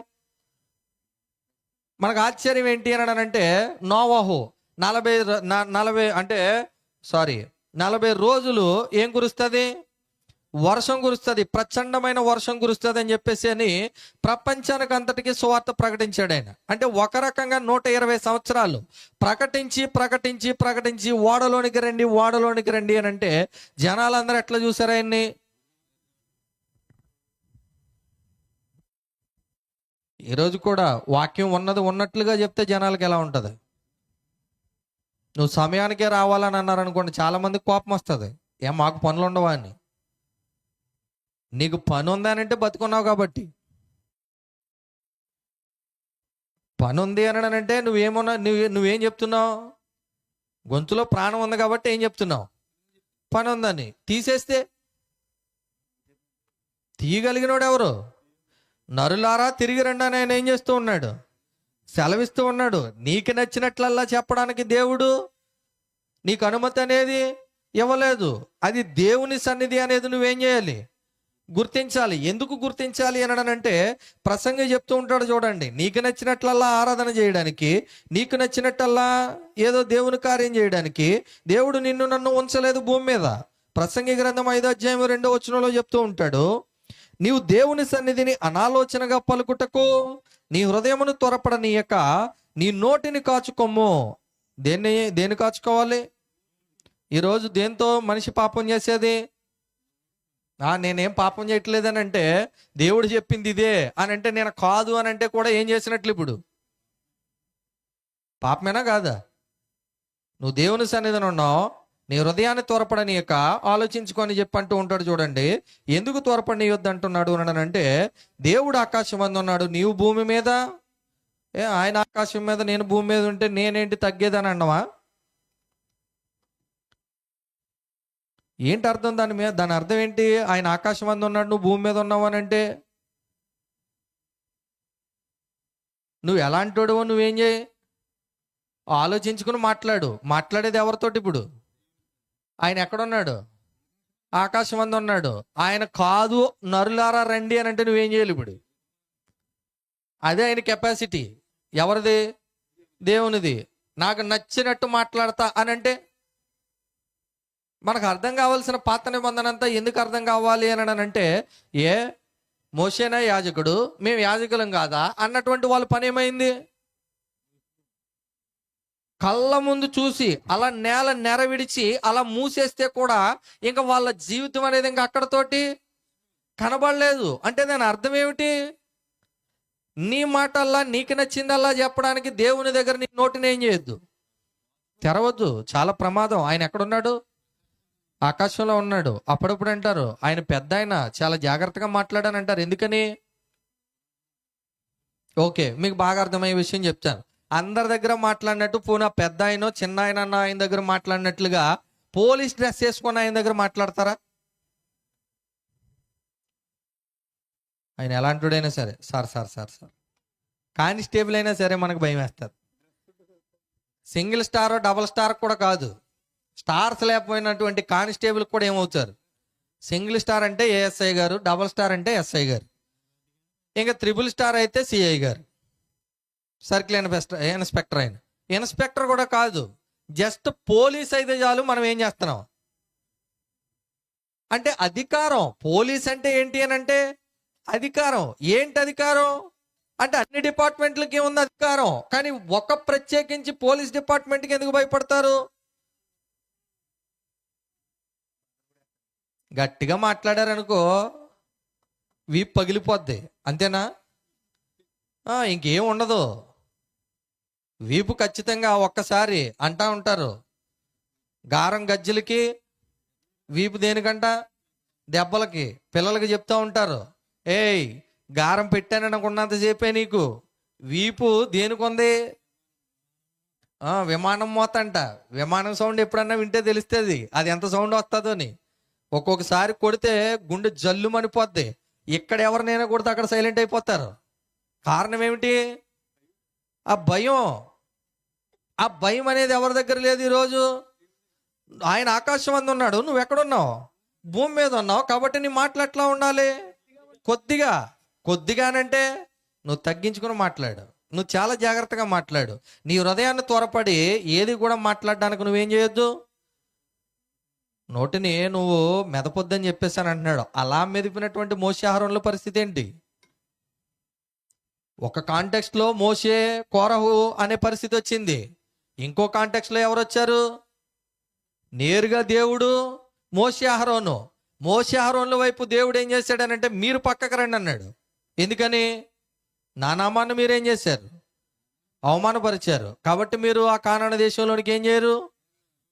మనకు ఆశ్చర్యం ఏంటి అని అంటే నోవహు 40 రోజులు ఏం కురుస్తుంది? వర్షం కురుస్తుంది, ప్రచండమైన వర్షం కురుస్తుంది అని చెప్పేసి అని ప్రపంచానికి అంతటికీ సువార్త ప్రకటించాడు ఆయన. అంటే ఒక రకంగా 120 సంవత్సరాలు ప్రకటించి ఓడలోనికి రండి అని అంటే జనాలందరూ ఎట్లా చూసారు ఆయన్ని? ఈరోజు కూడా వాక్యం ఉన్నది ఉన్నట్లుగా చెప్తే జనాలకి ఎలా ఉంటుంది? నువ్వు సమయానికే రావాలని అన్నారు అనుకోండి, చాలా మందికి కోపం వస్తుంది. మాకు పనులు ఉండవా అని. నీకు పని ఉందానంటే బతుకున్నావు కాబట్టి. పని ఉంది అనడానంటే నువ్వేం చెప్తున్నావు? గొంతులో ప్రాణం ఉంది కాబట్టి ఏం చెప్తున్నావు? పని ఉందని. తీసేస్తే తీయగలిగినోడు ఎవరు? నరులారా తిరిగి రండి అని ఆయన ఏం చేస్తూ ఉన్నాడు? సెలవిస్తూ ఉన్నాడు. నీకు నచ్చినట్లల్లా చెప్పడానికి దేవుడు నీకు అనుమతి అనేది ఇవ్వలేదు. అది దేవుని సన్నిధి అనేది నువ్వేం చేయాలి? గుర్తించాలి. ఎందుకు గుర్తించాలి అనడానంటే ప్రసంగి చెప్తూ ఉంటాడు చూడండి, నీకు నచ్చినట్లల్లా ఆరాధన చేయడానికి, నీకు నచ్చినట్లల్లా ఏదో దేవుని కార్యం చేయడానికి దేవుడు నిన్ను నన్ను ఉంచలేదు భూమి మీద. ప్రసంగి గ్రంథం 5:2 చెప్తూ ఉంటాడు, నీవు దేవుని సన్నిధిని అనాలోచనగా పలుకుటకు నీ హృదయమును త్వరపడనీయక నీ నోటిని కాచుకోము. దేన్ని కాచుకోవాలి? ఈరోజు దేంతో మనిషి పాపం చేసేది? నేనేం పాపం చేయట్లేదని అంటే దేవుడు చెప్పింది ఇదే అని అంటే, నేను కాదు అని అంటే కూడా ఏం చేసినట్లు? ఇప్పుడు పాపమేనా కాదా? నువ్వు దేవుని సన్నిధిని ఉన్నావు, నీ హృదయాన్ని త్వరపడనీయక ఆలోచించుకొని చెప్పంటూ ఉంటాడు చూడండి. ఎందుకు త్వరపడనీయొద్దు అంటున్నాడు అంటే, దేవుడు ఆకాశం మీద ఉన్నాడు, నీవు భూమి మీద. ఆయన ఆకాశం మీద నేను భూమి మీద ఉంటే నేనేంటి తగ్గేదని అన్నవా? ఏంటి అర్థం దాని అర్థం ఏంటి? ఆయన ఆకాశం మీద ఉన్నాడు, నువ్వు భూమి మీద ఉన్నావు అని అంటే నువ్వు ఎలాంటోడు? నువ్వేం చేయి? ఆలోచించుకుని మాట్లాడేది ఎవరితోటి? ఇప్పుడు ఆయన ఎక్కడున్నాడు? ఆకాశం మీద ఉన్నాడు. ఆయన కాదు నరులారా రండి అని అంటే నువ్వేం చేయాలి? ఇప్పుడు అదే ఆయన కెపాసిటీ. ఎవరిది? దేవునిది. నాకు నచ్చినట్టు మాట్లాడతా అని అంటే మనకు అర్థం కావాల్సిన పాత నిబంధన అంతా ఎందుకు అర్థం కావాలి అని అంటే, మోషేనా యాజకుడు, మేము యాజకులం కాదా అన్నటువంటి వాళ్ళ పని ఏమైంది? కళ్ళ ముందు చూసి అలా నేల నెరవిడిచి అలా మూసేస్తే కూడా ఇంకా వాళ్ళ జీవితం అనేది ఇంకా అక్కడతోటి కనబడలేదు. అంటే దాని అర్థం ఏమిటి? నీ మాటల్లా నీకు నచ్చిందల్లా చెప్పడానికి దేవుని దగ్గర నీ నోటిని ఏం చేయొద్దు, తెరవద్దు. చాలా ప్రమాదం. ఆయన ఎక్కడున్నాడు? ఆకాశంలో ఉన్నాడు. అప్పుడప్పుడు అంటారు ఆయన పెద్ద, ఆయన చాలా జాగ్రత్తగా మాట్లాడాని అంటారు. ఎందుకని? ఓకే, మీకు బాగా అర్థమయ్యే విషయం చెప్తాను. అందరి దగ్గర మాట్లాడినట్టు పోనీ పెద్ద ఆయన చిన్న ఆయన దగ్గర మాట్లాడినట్లుగా పోలీస్ డ్రెస్ వేసుకొని ఆయన దగ్గర మాట్లాడతారా? ఆయన ఎలాంటిడైనా సరే సార్ కానిస్టేబుల్ అయినా సరే మనకు భయం వేస్తారు. సింగిల్ స్టార్ డబుల్ స్టార్ కూడా కాదు, స్టార్స్ లేకపోయినటువంటి కానిస్టేబుల్ కూడా ఏమవుతారు? సింగిల్ స్టార్ అంటే ఏఎస్ఐ గారు, డబుల్ స్టార్ అంటే ఎస్ఐ గారు, ఇంకా త్రిబుల్ స్టార్ అయితే సిఐ గారు, సర్కిల్ ఇన్స్పెక్టర్. అయిన ఇన్స్పెక్టర్ కూడా కాదు, జస్ట్ పోలీస్ అయితే చాలు మనం ఏం చేస్తున్నాం అంటే అధికారం. పోలీస్ అంటే ఏంటి అని అంటే అధికారం. ఏంటి అధికారం అంటే అన్ని డిపార్ట్మెంట్లకి ఏముంది అధికారం, కానీ ఒక ప్రత్యేకించి పోలీస్ డిపార్ట్మెంట్కి ఎందుకు భయపడతారు? గట్టిగా మాట్లాడారనుకో వీపు పగిలిపోద్ది, అంతేనా? ఇంకేం ఉండదు. వీపు ఖచ్చితంగా ఒక్కసారి అంటా ఉంటారు, గారం గజ్జలకి వీపు దేనికంట? దెబ్బలకి. పిల్లలకి చెప్తా ఉంటారు, గారం పెట్టాననుకున్నంతసేపే నీకు వీపు దేనికొంది? విమానం మోత అంట. విమానం సౌండ్ ఎప్పుడన్నా వింటే తెలుస్తుంది అది ఎంత సౌండ్ వస్తుందో అని. ఒక్కొక్కసారి కొడితే గుండె జల్లు మనిపోద్ది. ఇక్కడ ఎవరినైనా కొడితే అక్కడ సైలెంట్ అయిపోతారు. కారణం ఏమిటి? ఆ భయం. ఆ భయం అనేది ఎవరి దగ్గర లేదు ఈరోజు. ఆయన ఆకాశం అందు ఉన్నాడు, నువ్వు ఎక్కడున్నావు? భూమి మీద ఉన్నావు. కాబట్టి నీ మాటలు ఎట్లా ఉండాలి? కొద్దిగానంటే నువ్వు తగ్గించుకుని మాట్లాడు, నువ్వు చాలా జాగ్రత్తగా మాట్లాడు. నీ హృదయాన్ని త్వరపడి ఏది కూడా మాట్లాడడానికి నువ్వేం చేయొద్దు. నోటిని నువ్వు మెదపొద్దని చెప్పేసాను అంటున్నాడు. అలా మెదిపినటువంటి మోషే అహరోనుల పరిస్థితి ఏంటి? ఒక కాంటెక్స్ట్లో మోషే కోరహు అనే పరిస్థితి వచ్చింది. ఇంకో కాంటెక్స్ట్లో ఎవరు వచ్చారు? నేరుగా దేవుడు మోషే అహరోనుల వైపు దేవుడు ఏం చేశాడనంటే మీరు పక్కకు రండి అన్నాడు. ఎందుకని? నా నామాన్ని మీరేం చేశారు? అవమానపరిచారు. కాబట్టి మీరు ఆ కానాను దేశంలోనికి ఏం చేయరు,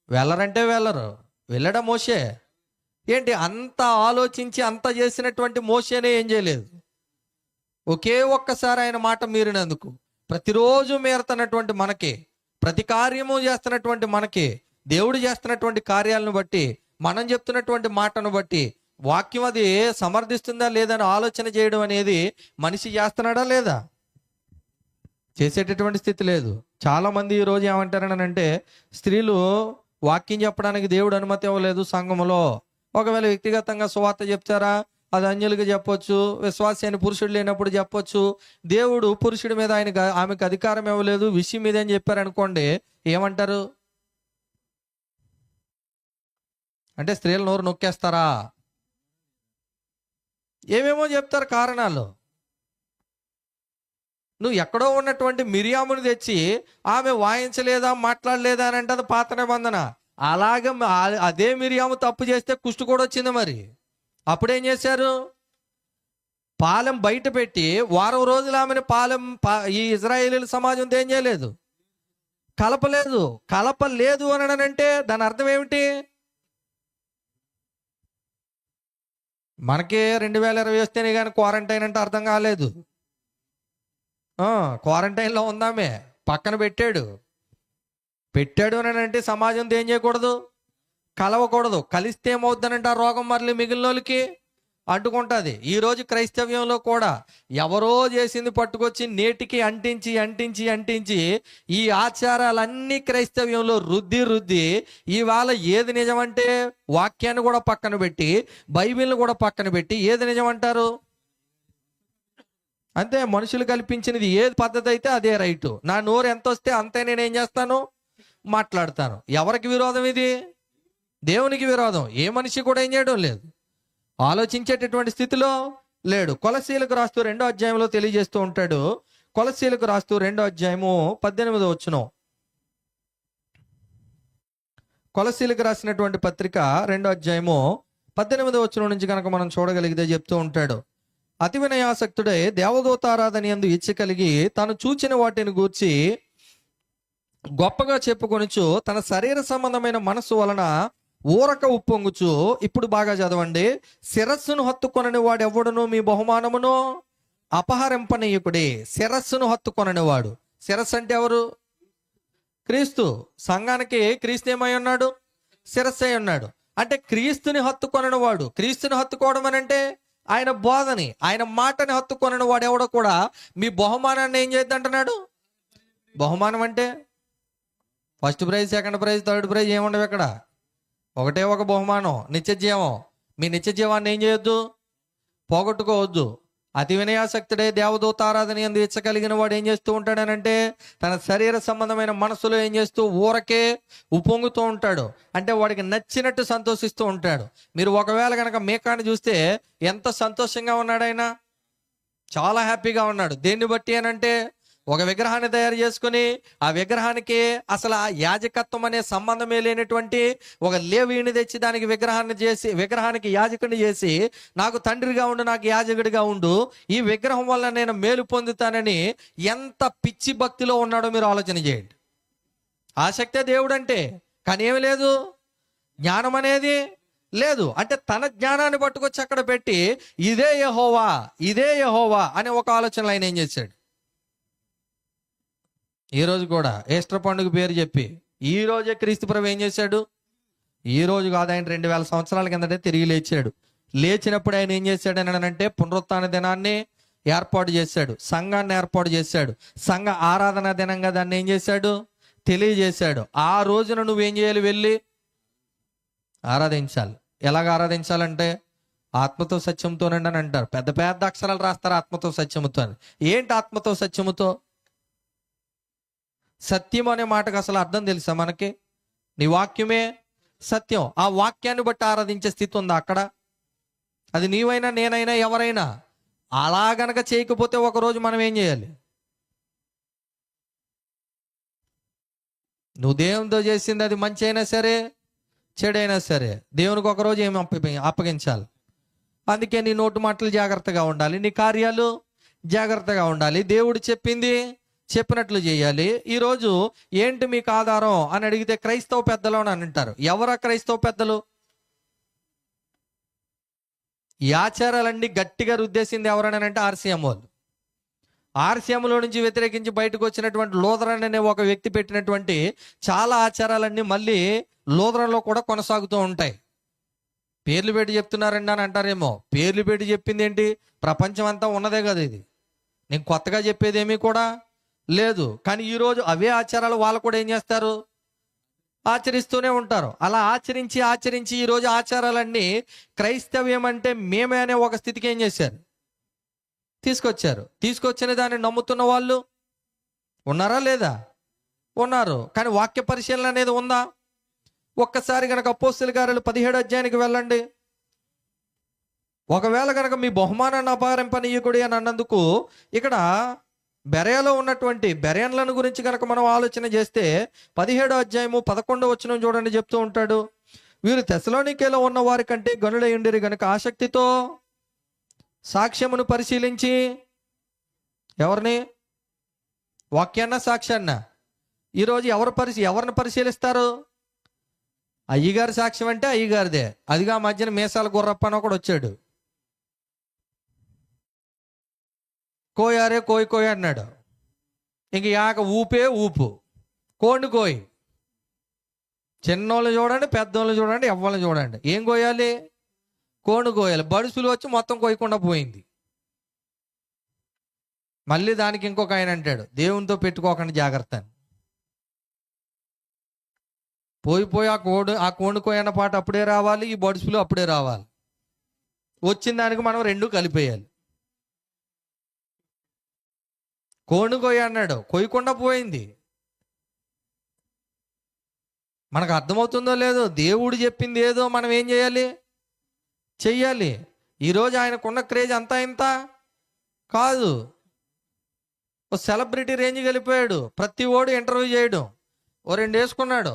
వెళ్ళరంటే వెళ్ళరు. వెళ్ళడం మోషే ఏంటి? అంత ఆలోచించి అంత చేసినటువంటి మోషేనే ఏం చేయలేదు. ఒకే ఒక్కసారి ఆయన మాట మీరినందుకు ప్రతిరోజు మేరుతున్నటువంటి మనకి, ప్రతి కార్యము చేస్తున్నటువంటి మనకి, దేవుడు చేస్తున్నటువంటి కార్యాలను బట్టి, మనం చెప్తున్నటువంటి మాటను బట్టి వాక్యం అది సమర్థిస్తుందా లేదని ఆలోచన చేయడం అనేది మనిషి చేస్తున్నాడా లేదా? చేసేటటువంటి స్థితి లేదు. చాలా మంది ఈ రోజు ఏమంటారని అంటే, స్త్రీలు వాక్యం చెప్పడానికి దేవుడు అనుమతి ఇవ్వలేదు సంఘములో. ఒకవేళ వ్యక్తిగతంగా సువార్త చెప్తారా, అది అన్యులుగా చెప్పొచ్చు, విశ్వాసి అని పురుషుడు లేనప్పుడు చెప్పొచ్చు. దేవుడు పురుషుడి మీద ఆమెకు అధికారం ఇవ్వలేదు విషయం మీద అని చెప్పారనుకోండి, ఏమంటారు? అంటే స్త్రీల నోరు నొక్కేస్తారా? ఏమేమో చెప్తారు కారణాలు. నువ్వు ఎక్కడో ఉన్నటువంటి మిరియాముని తెచ్చి ఆమె వాయించలేదా, మాట్లాడలేదా అని అంటే అది పాత నిబంధన. అలాగే అదే మిరియాము తప్పు చేస్తే కుష్టు కూడా వచ్చింది. మరి అప్పుడేం చేశారు? పాలెం బయట పెట్టి వారం రోజులు ఆమెను ఈ ఇజ్రాయేలీల సమాజం ఏం చేయలేదు, కలపలేదు అని అంటే దాని అర్థం ఏమిటి? మనకి 2020 వస్తేనే కానీ క్వారంటైన్ అంటే అర్థం కాలేదు. క్వారంటైన్లో ఉందామే, పక్కన పెట్టాడు అని అంటే సమాజంతో ఏం చేయకూడదు, కలవకూడదు. కలిస్తే ఏమవుద్దనంటే ఆ రోగం మరలి మిగిలిన వాళ్ళకి అంటుకుంటుంది. ఈరోజు క్రైస్తవ్యంలో కూడా ఎవరో చేసింది పట్టుకొచ్చి నేటికి అంటించి ఈ ఆచారాలన్నీ క్రైస్తవ్యంలో రుద్ది ఇవాళ ఏది నిజమంటే వాక్యాన్ని కూడా పక్కన పెట్టి, బైబిల్ని కూడా పక్కన పెట్టి ఏది నిజమంటారు? అంతే. మనుషులు కల్పించినది ఏది పద్ధతి అయితే అదే రైటు. నా నోరు ఎంత వస్తే అంతే నేనేం చేస్తాను, మాట్లాడతాను. ఎవరికి విరోధం ఇది? దేవునికి విరోధం. ఏ మనిషి కూడా ఏం చేయడం లేదు, ఆలోచించేటటువంటి స్థితిలో లేడు. కొలస్సీలకు రాస్తూ 2వ అధ్యాయంలో తెలియజేస్తూ ఉంటాడు. కొలస్సీలకు రాస్తూ 2వ అధ్యాయము 18వ వచనం. కొలస్సీలకు రాసినటువంటి పత్రిక 2వ అధ్యాయము 18వ వచనం నుంచి కనుక మనం చూడగలిగితే చెప్తూ ఉంటాడు, అతి వినయాసక్తుడై దేవదూతారాధన యందు ఇచ్చ కలిగి తాను చూచిన వాటిని గూర్చి గొప్పగా చెప్పుకొనుచు తన శరీర సంబంధమైన మనస్సు వలన ఊరక ఉప్పొంగుచు. ఇప్పుడు బాగా చదవండి. శిరస్సును హత్తుకొనని వాడు ఎవడును మీ బహుమానమును అపహరింపనీయకుడే. శిరస్సును హత్తుకొనని వాడు. శిరస్సు అంటే ఎవరు? క్రీస్తు. సంఘానికి క్రీస్తు ఏమై ఉన్నాడు? శిరస్సు అయి ఉన్నాడు. అంటే క్రీస్తుని హత్తుకొనని వాడు. క్రీస్తుని హత్తుకోవడం అని అంటే ఆయన బోధని, ఆయన మాటని హత్తుకొనని వాడు ఎవడో కూడా మీ బహుమానాన్ని ఏం చేయొద్దు అంటున్నాడు. బహుమానం అంటే first prize, second prize, third prize ఏముండవు ఇక్కడ. ఒకటే ఒక బహుమానం, నిత్యజీవం. మీ నిత్యజీవాన్ని ఏం చేయొద్దు, పోగొట్టుకోవద్దు. అతి వినయాసక్తుడే దేవదూతారాధన యందు ఇచ్చ కలిగిన వాడు ఏం చేస్తూ ఉంటాడనంటే తన శరీర సంబంధమైన మనసులో ఏం చేస్తూ ఊరకే ఉప్పొంగుతూ ఉంటాడు. అంటే వాడికి నచ్చినట్టు సంతోషిస్తూ ఉంటాడు. మీరు ఒకవేళ కనుక మేకాన్ని చూస్తే ఎంత సంతోషంగా ఉన్నాడు ఆయన, చాలా హ్యాపీగా ఉన్నాడు. దేన్ని బట్టి అనంటే ఒక విగ్రహాన్ని తయారు చేసుకుని ఆ విగ్రహానికి అసలు ఆ యాజకత్వం అనే సంబంధమే లేనటువంటి ఒక లేవీని తెచ్చి దానికి విగ్రహానికి యాజకుడిని చేసి నాకు తండ్రిగా ఉండు, నాకు యాజకుడిగా ఉండు, ఈ విగ్రహం వల్ల నేను మేలు పొందుతానని ఎంత పిచ్చి భక్తిలో ఉన్నాడో మీరు ఆలోచన చేయండి. ఆసక్తే దేవుడు అంటే, కానీ ఏమి లేదు, జ్ఞానం అనేది లేదు. అంటే తన జ్ఞానాన్ని పట్టుకొచ్చి అక్కడ పెట్టి ఇదే యెహోవా అనే ఒక ఆలోచనలో ఆయన ఏం చేశాడు. ఈరోజు కూడా ఈస్టర్ పండుగ పేరు చెప్పి ఈ రోజే క్రీస్తు ప్రభు ఏం చేశాడు? ఈ రోజు కాదు, ఆయన 2000 సంవత్సరాల కిందటే తిరిగి లేచాడు. లేచినప్పుడు ఆయన ఏం చేశాడు అని అంటే పునరుత్థాన దినాన్ని ఏర్పాటు చేశాడు, సంఘాన్ని ఏర్పాటు చేశాడు, సంఘ ఆరాధన దినంగా దాన్ని ఏం చేశాడు, తెలియజేశాడు. ఆ రోజున నువ్వేం చేయాలి? వెళ్ళి ఆరాధించాలి. ఎలాగ ఆరాధించాలంటే ఆత్మతో సత్యంతోనండి అని అంటారు. పెద్ద పెద్ద అక్షరాలు రాస్తారు ఆత్మతో సత్యముతో అని. ఏంటి ఆత్మతో సత్యముతో? సత్యం అనే మాటకు అసలు అర్థం తెలుసా మనకి? నీ వాక్యమే సత్యం. ఆ వాక్యాన్ని బట్టి ఆరాధించే స్థితి ఉందా అక్కడ? అది నీవైనా నేనైనా ఎవరైనా అలా గనక చేయకపోతే ఒకరోజు మనం ఏం చేయాలి? నువ్వు దేవునితో చేసింది అది మంచి అయినా సరే చెడైనా సరే దేవునికి ఒకరోజు ఏమి అప్పగించాలి. అందుకే నీ నోటు మాటలు జాగ్రత్తగా ఉండాలి, నీ కార్యాలు జాగ్రత్తగా ఉండాలి, దేవుడు చెప్పింది చెప్పినట్లు చేయాలి. ఈరోజు ఏంటి మీకు ఆధారం అని అడిగితే క్రైస్తవ పెద్దలు అని అంటారు. ఎవరా క్రైస్తవ పెద్దలు? ఈ ఆచారాలన్నీ గట్టిగా రుద్దేసింది ఎవరని అంటే RCM వాళ్ళు. ఆర్సీఎంలో నుంచి వ్యతిరేకించి బయటకు వచ్చినటువంటి లూథరన్ అనే ఒక వ్యక్తి పెట్టినటువంటి చాలా ఆచారాలన్నీ మళ్ళీ లూథరన్లో కూడా కొనసాగుతూ ఉంటాయి. పేర్లు పెట్టి చెప్తున్నారండి అని అంటారేమో. పేర్లు పెట్టి చెప్పింది ఏంటి? ప్రపంచం అంతా ఉన్నదే కదా ఇది. నేను కొత్తగా చెప్పేది ఏమీ కూడా లేదు. కానీ ఈరోజు అవే ఆచారాలు వాళ్ళు కూడా ఏం చేస్తారు? ఆచరిస్తూనే ఉంటారు. అలా ఆచరించి ఆచరించి ఈరోజు ఆచారాలన్నీ క్రైస్తవ్యం అంటే మేమే అనే ఒక స్థితికి ఏం చేశారు? తీసుకొచ్చారు. తీసుకొచ్చిన దాన్ని నమ్ముతున్న వాళ్ళు ఉన్నారా లేదా? ఉన్నారు. కానీ వాక్య పరిశీలన అనేది ఉందా? ఒక్కసారి కనుక అపోస్తలుల కార్యాలు 17వ అధ్యాయానికి వెళ్ళండి. ఒకవేళ కనుక మీ బహుమానాన్ని అపహరింపనీయకుడి అని అన్నందుకు ఇక్కడ బెరయలో ఉన్నటువంటి బెరయన్లను గురించి కనుక మనం ఆలోచన చేస్తే 17వ అధ్యాయము 11వ వచనం చూడండి, చెప్తూ ఉంటాడు, వీరు తెస్సలోనికేలో ఉన్న వారి కంటే గనులై ఉండిరి గనుక ఆసక్తితో సాక్ష్యమును పరిశీలించి, ఎవరిని? వాక్యాన్న సాక్ష్యాన్న? ఈరోజు ఎవరిని పరిశీలిస్తారు? అయ్యగారి సాక్ష్యం అంటే అయ్యగారిదే. అదిగా మధ్యన మీసాల గుర్రప్ప అని ఒకడు వచ్చాడు. కోయారే కోయి అన్నాడు. ఇంక యాక ఊపే ఊపు, కోడిని కోయి. చిన్నోళ్ళు చూడండి, పెద్దోళ్ళు చూడండి, ఎవ్వళ్ళు చూడండి, ఏం కోయాలి? కోడిని కోయాలి. బడుసులు వచ్చి మొత్తం కోయకుండా పోయింది. మళ్ళీ దానికి ఇంకొక ఆయన అంటాడు, దేవునితో పెట్టుకోకండి జాగ్రత్త అని. పోయి ఆ కోడిని కోయన్న పాట అప్పుడే రావాలి, ఈ బడుసులు అప్పుడే రావాలి. వచ్చిన దానికి మనం రెండు కలిపేయాలి. కోడిని కోయ అన్నాడు, కొయ్యకుండా పోయింది. మనకు అర్థమవుతుందో లేదో, దేవుడు చెప్పింది ఏదో మనం ఏం చేయాలి? చెయ్యాలి. ఈరోజు ఆయనకున్న క్రేజ్ అంతా ఇంత కాదు. ఓ సెలబ్రిటీ రేంజ్ వెళ్ళిపోయాడు. ప్రతి ఓడు ఇంటర్వ్యూ చేయడం. ఓ 2 వేసుకున్నాడు,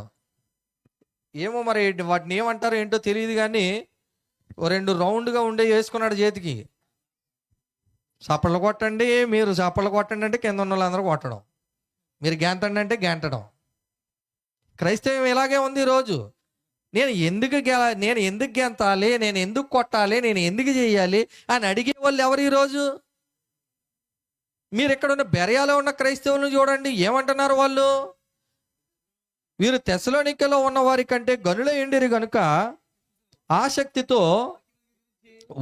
ఏమో మరి వాటిని ఏమంటారో ఏంటో తెలియదు, కానీ ఓ 2 రౌండ్గా ఉండే వేసుకున్నాడు చేతికి. చప్పట్లు కొట్టండి, మీరు చప్పట్లు కొట్టండి అంటే కింద ఉన్న వాళ్ళందరూ కొట్టడం, మీరు గెంతండి అంటే గెంటడం. క్రైస్తవం ఇలాగే ఉంది ఈరోజు. నేను ఎందుకు గెంతాలి, నేను ఎందుకు కొట్టాలి, నేను ఎందుకు చేయాలి అని అడిగే వాళ్ళు ఎవరు ఈరోజు? మీరు ఇక్కడ ఉన్న బెరయాలో ఉన్న క్రైస్తవులను చూడండి, ఏమంటున్నారు వాళ్ళు? వీరు తెస్సలోనికేలో ఉన్న వారి కంటే గనులై ఉండిరి గనుక ఆసక్తితో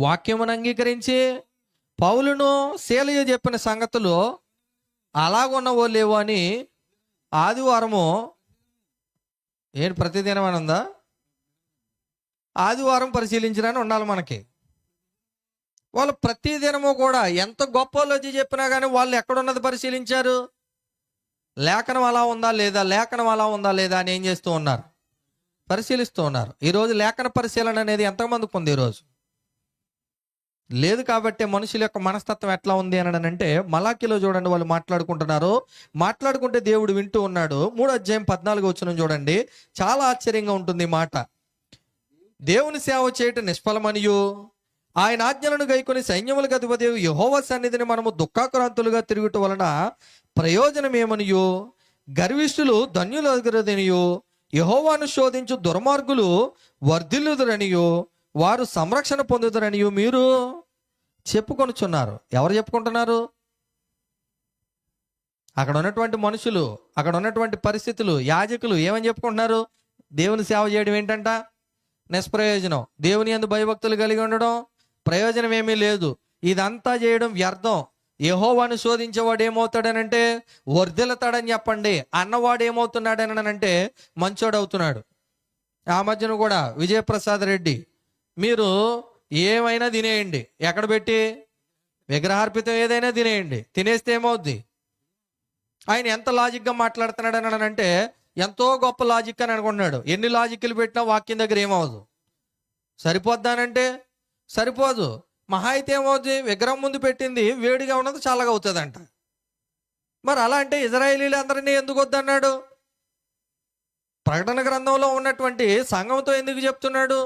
వాక్యమును అంగీకరించి, పౌలును శీలయు చెప్పిన సంగతులు అలాగున్నవో లేవో అని ఆదివారము ప్రతిదినం అని ఉందా? ఆదివారం పరిశీలించడానికి ఉండాలి మనకి. వాళ్ళు ప్రతిదినము కూడా ఎంత గొప్ప వచ్చి చెప్పినా కానీ వాళ్ళు ఎక్కడున్నది పరిశీలించారు? లేఖనం అలా ఉందా లేదా, లేఖనం అలా ఉందా లేదా అని ఏం చేస్తూ ఉన్నారు? పరిశీలిస్తూ ఉన్నారు. ఈరోజు లేఖన పరిశీలన అనేది ఎంతమందికి ఉంది? ఈరోజు లేదు. కాబట్టి మనుషుల యొక్క మనస్తత్వం ఎట్లా ఉంది అని అంటే, మలాకీలో చూడండి, వాళ్ళు మాట్లాడుకుంటే దేవుడు వింటూ ఉన్నాడు. 3వ అధ్యాయం 14వ వచనం చూడండి, చాలా ఆశ్చర్యంగా ఉంటుంది ఈ మాట. దేవుని సేవ చేయటం నిష్ఫలమనియు, ఆయన ఆజ్ఞలను గైకొని సైన్యములకు అధిపతి యెహోవా సన్నిధిని మనము దుఃఖాక్రాంతులుగా తిరుగుట వలన ప్రయోజనం ఏమనియు, గర్విష్ఠులు ధన్యులగురనియు, యెహోవాను శోధించు దుర్మార్గులు వర్ధిల్లుదురనియు, వారు సంరక్షణ పొందుతారనియు మీరు చెప్పుకొనుచున్నారు. ఎవరు చెప్పుకుంటున్నారు? అక్కడ ఉన్నటువంటి మనుషులు, అక్కడ ఉన్నటువంటి పరిస్థితులు, యాజకులు ఏమని చెప్పుకుంటున్నారు? దేవుని సేవ చేయడం ఏంటంట? నిష్ప్రయోజనం. దేవుని యందు భయభక్తులు కలిగి ఉండడం ప్రయోజనం ఏమీ లేదు. ఇదంతా చేయడం వ్యర్థం. యెహోవాను శోధించేవాడు ఏమవుతాడనంటే వర్ధిల్లుతాడని చెప్పండి. అన్నవాడు ఏమవుతున్నాడనంటే మంచోడు అవుతున్నాడు. ఆ మధ్యన కూడా విజయప్రసాద్ రెడ్డి, మీరు ఏమైనా తినేయండి, ఎక్కడ పెట్టి? విగ్రహార్పితం ఏదైనా తినేయండి, తినేస్తే ఏమవుద్ది? ఆయన ఎంత లాజిక్గా మాట్లాడుతున్నాడు అని అంటే ఎంతో గొప్ప లాజిక్ అని అనుకుంటున్నాడు. ఎన్ని లాజిక్లు పెట్టినా వాక్యం దగ్గర ఏమవుదు? సరిపోద్దానంటే సరిపోదు. మహా అయితే ఏమవుద్ది? విగ్రహం ముందు పెట్టింది వేడిగా ఉన్నది చల్లగా అవుతుందంట. మరి అలా అంటే ఇజ్రాయేలీలు అందరినీ ఎందుకు వద్దన్నాడు? ప్రకటన గ్రంథంలో ఉన్నటువంటి సంఘంతో ఎందుకు చెప్తున్నాడు?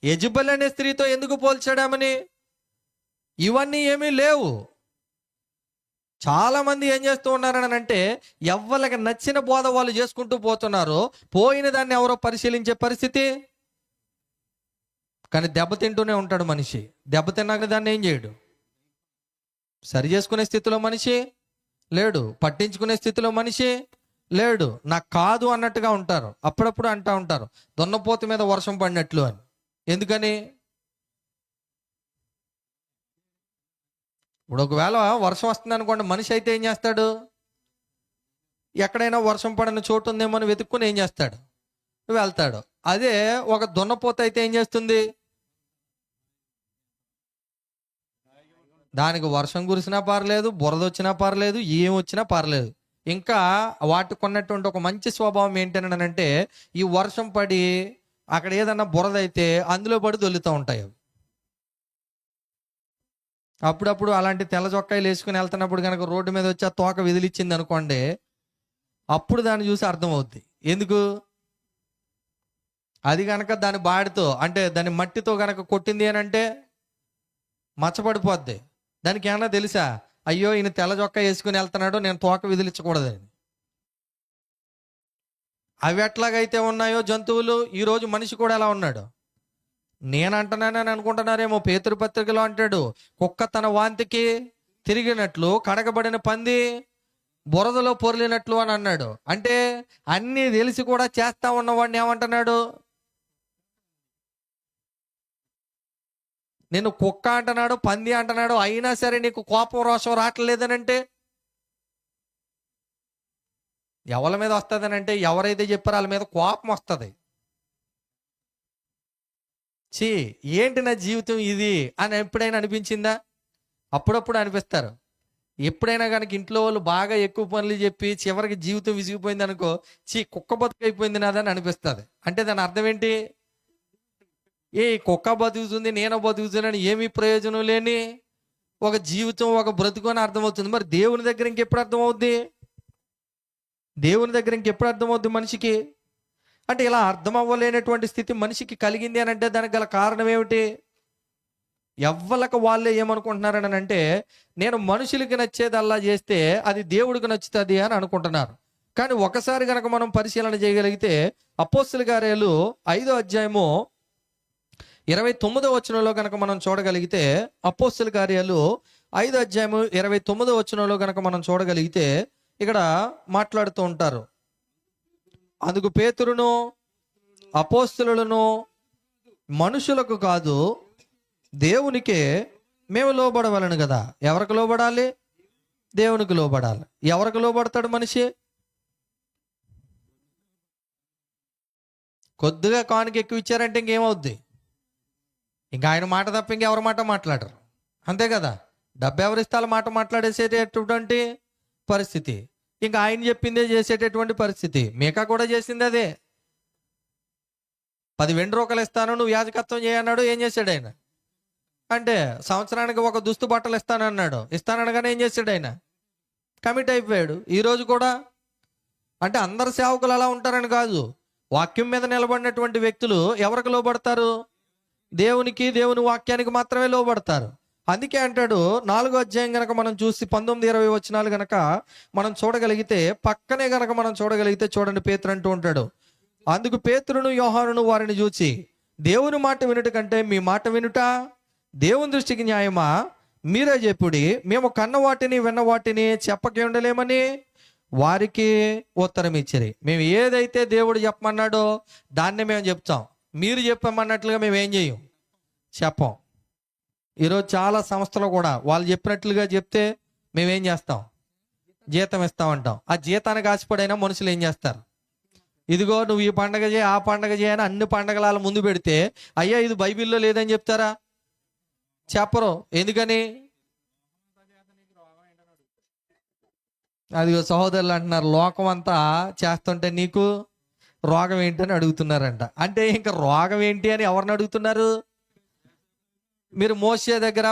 యెజబెల్ అనే స్త్రీతో ఎందుకు పోల్చాడామని? ఇవన్నీ ఏమీ లేవు. చాలా మంది ఏం చేస్తూ ఉన్నారని అంటే ఎవ్వరికి నచ్చిన బోధ వాళ్ళు చేసుకుంటూ పోతున్నారు. పోయిన దాన్ని ఎవరో పరిశీలించే పరిస్థితి. కానీ దెబ్బతింటూనే ఉంటాడు మనిషి. దెబ్బతిన్నాక దాన్ని ఏం చేయడు? సరి చేసుకునే స్థితిలో మనిషి లేడు. పట్టించుకునే స్థితిలో మనిషి లేడు. నాకు కాదు అన్నట్టుగా ఉంటారు. అప్పుడప్పుడు అంటూ ఉంటారు దున్నపోతు మీద వర్షం పడినట్లు అని. ఎందుకని? ఇప్పుడు ఒకవేళ వర్షం వస్తుంది అనుకోండి, మనిషి అయితే ఏం చేస్తాడు? ఎక్కడైనా వర్షం పడిన చోటు ఉందేమో అని వెతుక్కుని ఏం చేస్తాడు? వెళ్తాడు. అదే ఒక దున్నపోత అయితే ఏం చేస్తుంది? దానికి వర్షం కురిసినా పర్లేదు, బురద వచ్చినా పర్లేదు, ఏం వచ్చినా పర్లేదు. ఇంకా వాటికి ఉన్నటువంటి ఒక మంచి స్వభావం ఏంటనంటే, ఈ వర్షం పడి అక్కడ ఏదన్నా బురద అయితే అందులో పడి దొల్లుతూ ఉంటాయి అవి. అప్పుడప్పుడు అలాంటి తెల్ల చొక్కాయలు వేసుకుని వెళ్తున్నప్పుడు కనుక రోడ్డు మీద వచ్చి ఆ తోక విదిలిచ్చింది అనుకోండి, అప్పుడు దాన్ని చూసి అర్థమవుద్ది. ఎందుకు? అది కనుక దాని బాడితో అంటే దాని మట్టితో కనుక కొట్టింది అని అంటే మచ్చపడిపోద్ది. దానికి ఏమన్నా తెలుసా? అయ్యో ఈయన తెల్ల చొక్కా వేసుకుని వెళ్తున్నాడు, నేను తోక విదిలించకూడదని. అవి ఎట్లాగైతే ఉన్నాయో జంతువులు, ఈరోజు మనిషి కూడా ఎలా ఉన్నాడు? నేను అంటున్నానని అనుకుంటున్నారేమో. పేతురు పత్రికలో అంటాడు, కుక్క తన వాంతికి తిరిగినట్లు కడగబడిన పంది బురదలో పొర్లినట్లు అని అన్నాడు. అంటే అన్నీ తెలిసి కూడా చేస్తా ఉన్నవాడిని ఏమంటున్నాడు? నేను కుక్క అంటున్నాడు, పంది అంటున్నాడు, అయినా సరే నీకు కోపం రోషం రావట్లేదనంటే ఎవరి మీద వస్తుందనంటే, ఎవరైతే చెప్పారో వాళ్ళ మీద కోపం వస్తుంది. ఛీ, ఏంటి నా జీవితం ఇది అని ఎప్పుడైనా అనిపించిందా? అప్పుడప్పుడు అనిపిస్తారు. ఎప్పుడైనా కనుక ఇంట్లో వాళ్ళు బాగా ఎక్కువ పనులు చెప్పి చివరికి జీవితం విసిగిపోయింది అనుకో, చీ కుక్క బతుకైపోయింది నాదని అనిపిస్తుంది. అంటే దాని అర్థం ఏంటి? ఏ కుక్క బతుకుతుంది, నేను బతుకుతున్నాను, ఏమీ ప్రయోజనం లేని ఒక జీవితం, ఒక బ్రతుకు అని అర్థమవుతుంది. మరి దేవుని దగ్గర ఇంకెప్పుడు అర్థమవుద్ది? దేవుని దగ్గర ఇంకెప్పుడు అర్థమవుద్ది మనిషికి? అంటే ఇలా అర్థం అవ్వలేనటువంటి స్థితి మనిషికి కలిగింది అని అంటే దానికి గల కారణం ఏమిటి? ఎవ్వలకు వాళ్ళే ఏమనుకుంటున్నారని అంటే, నేను మనుషులకి నచ్చేదల్లా చేస్తే అది దేవుడికి నచ్చుతుంది అని అనుకుంటున్నారు. కానీ ఒకసారి కనుక మనం పరిశీలన చేయగలిగితే అపోస్తలుల కార్యాలు 5వ అధ్యాయము 29వ వచనంలో కనుక మనం చూడగలిగితే, అపోస్తలుల కార్యాలు 5వ అధ్యాయము 29వ వచనంలో కనుక మనం చూడగలిగితే ఇక్కడ మాట్లాడుతూ ఉంటారు. అందుకు పేతురును అపోస్తలులను మనుషులకు కాదు దేవునికే మేము లోబడవలను కదా. ఎవరికి లోబడాలి? దేవునికి లోబడాలి. ఎవరికి లోబడతాడు మనిషి? కొద్దిగా కానుక ఎక్కువ ఇచ్చారంటే ఇంకేమవుద్ది? ఇంకా ఆయన మాట తప్ప ఇంకెవరి మాట మాట్లాడరు. అంతే కదా. డబ్బు ఎవరిస్తే వాళ్ళ మాట మాట్లాడేసేటటువంటి పరిస్థితి. ఇంకా ఆయన చెప్పిందే చేసేటటువంటి పరిస్థితి. మీకా కూడా చేసింది అదే. 10 వెండి రూపాయలు ఇస్తాను, నువ్వు యాజకత్వం చేయన్నాడు. ఏం చేశాడు ఆయన? అంటే సంవత్సరానికి ఒక దుస్తు బట్టలు ఇస్తానన్నాడు. ఇస్తాననగానే ఏం చేశాడు ఆయన? కమిట్ అయిపోయాడు. ఈరోజు కూడా అంటే అందరు సేవకులు అలా ఉంటారని కాదు. వాక్యం మీద నిలబడినటువంటి వ్యక్తులు ఎవరికి లోబడతారు? దేవునికి, దేవుని వాక్యానికి మాత్రమే లోబడతారు. అందుకే అంటాడు 4వ అధ్యాయం గనక మనం చూసి 19-20 వచనాలు గనక మనం చూడగలిగితే, పక్కనే గనక మనం చూడగలిగితే చూడండి, పేతురు అంటూ ఉంటాడు, అందుకు పేతురును యోహానును వారిని చూచి, దేవుని మాట వినుట కంటే మీ మాట వినుట దేవుని దృష్టికి న్యాయమా? మీరే చెప్పుడి. మేము కన్న వాటిని విన్న వాటిని చెప్పకే ఉండలేమని వారికి ఉత్తరం ఇచ్చిరి. మేము ఏదైతే దేవుడు చెప్పమన్నాడో దాన్నే మేము చెప్తాం. మీరు చెప్పమన్నట్లుగా మేము ఏం చేయం, చెప్పం. ఈరోజు చాలా సంస్థలు కూడా వాళ్ళు చెప్పినట్లుగా చెప్తే మేమేం చేస్తాం? జీతం ఇస్తామంటాం. ఆ జీతానికి ఆశపడైనా మనుషులు ఏం చేస్తారు? ఇదిగో నువ్వు ఈ పండగ చేయి, ఆ పండగ చేయని అన్ని పండగల ముందు పెడితే, అయ్యా ఇది బైబిల్లో లేదని చెప్తారా? చెప్పరు. ఎందుకని? అది సహోదరులు అంటున్నారు, లోకం అంతా చేస్తుంటే నీకు రోగం ఏంటి అని అడుగుతున్నారంట. అంటే ఇంకా రోగం ఏంటి అని ఎవరిని అడుగుతున్నారు? మీరు మోషే దగ్గర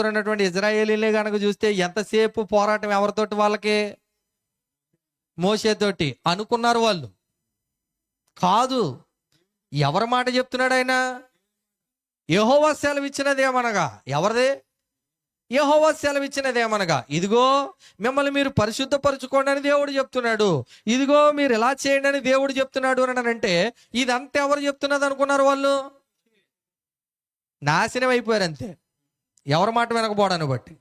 ఉన్నటువంటి ఇజ్రాయేలీలే కనుక చూస్తే ఎంతసేపు పోరాటం ఎవరితోటి? వాళ్ళకి మోషేతోటి. అనుకున్నారు వాళ్ళు. కాదు, ఎవరి మాట చెప్తున్నాడు ఆయన? యెహోవా సెలవిచ్చినదేమనగా. ఎవరిది? యెహోవా సెలవిచ్చినదేమనగా, ఇదిగో మిమ్మల్ని మీరు పరిశుద్ధపరచుకోండి అని దేవుడు చెప్తున్నాడు. ఇదిగో మీరు ఎలా చేయండి అని దేవుడు చెప్తున్నాడు అని అంటే, ఇదంతా ఎవరు చెప్తున్నది అనుకున్నారు? వాళ్ళు నాశనం అయిపోయారు అంతే, ఎవరి మాట వినకపోవడాన్ని బట్టి.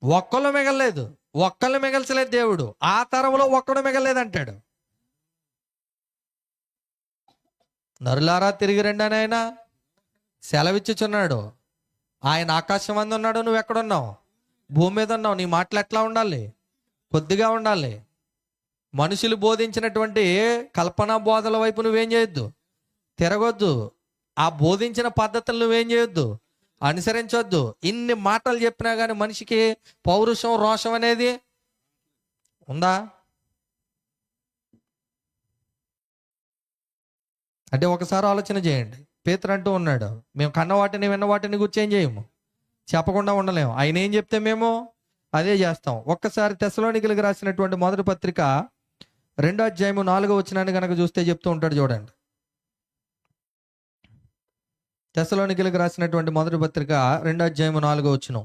ఒక్కళ్ళు మిగలలేదు, ఒక్కళ్ళు మిగల్చలేదు దేవుడు. ఆ తరంలో ఒక్కడు మిగలలేదు అంటాడు. నరులారా తిరిగి రండి అని ఆయన సెలవిచ్చుచున్నాడు. ఆయన ఆకాశం అందు ఉన్నాడు, నువ్వు ఎక్కడున్నావు? భూమి మీద ఉన్నావు. నీ మాటలు ఎట్లా ఉండాలి? కొద్దిగా ఉండాలి. మనుషులు బోధించినటువంటి కల్పనా బోధల వైపు నువ్వేం చేయొద్దు, తిరగొద్దు. ఆ బోధించిన పద్ధతులు నువ్వేం చేయొద్దు, అనుసరించొద్దు. ఇన్ని మాటలు చెప్పినా కానీ మనిషికి పౌరుషం, రోషం అనేది ఉందా? అంటే ఒకసారి ఆలోచన చేయండి. పేతురు అంటూ ఉన్నాడు, మేము కన్న వాటిని విన్న వాటిని గురించి ఏం చేయము, చెప్పకుండా ఉండలేము. ఆయన ఏం చెప్తే మేము అదే చేస్తాం. ఒక్కసారి తెస్సలోనికీయులకు రాసినటువంటి మొదటి పత్రిక 2వ అధ్యాయము 4వ వచనాన్ని కనుక చూస్తే చెప్తూ ఉంటాడు చూడండి. తెస్సలోనికీయులకు రాసినటువంటి మొదటి పత్రిక 2వ అధ్యాయము 4వ వచనం.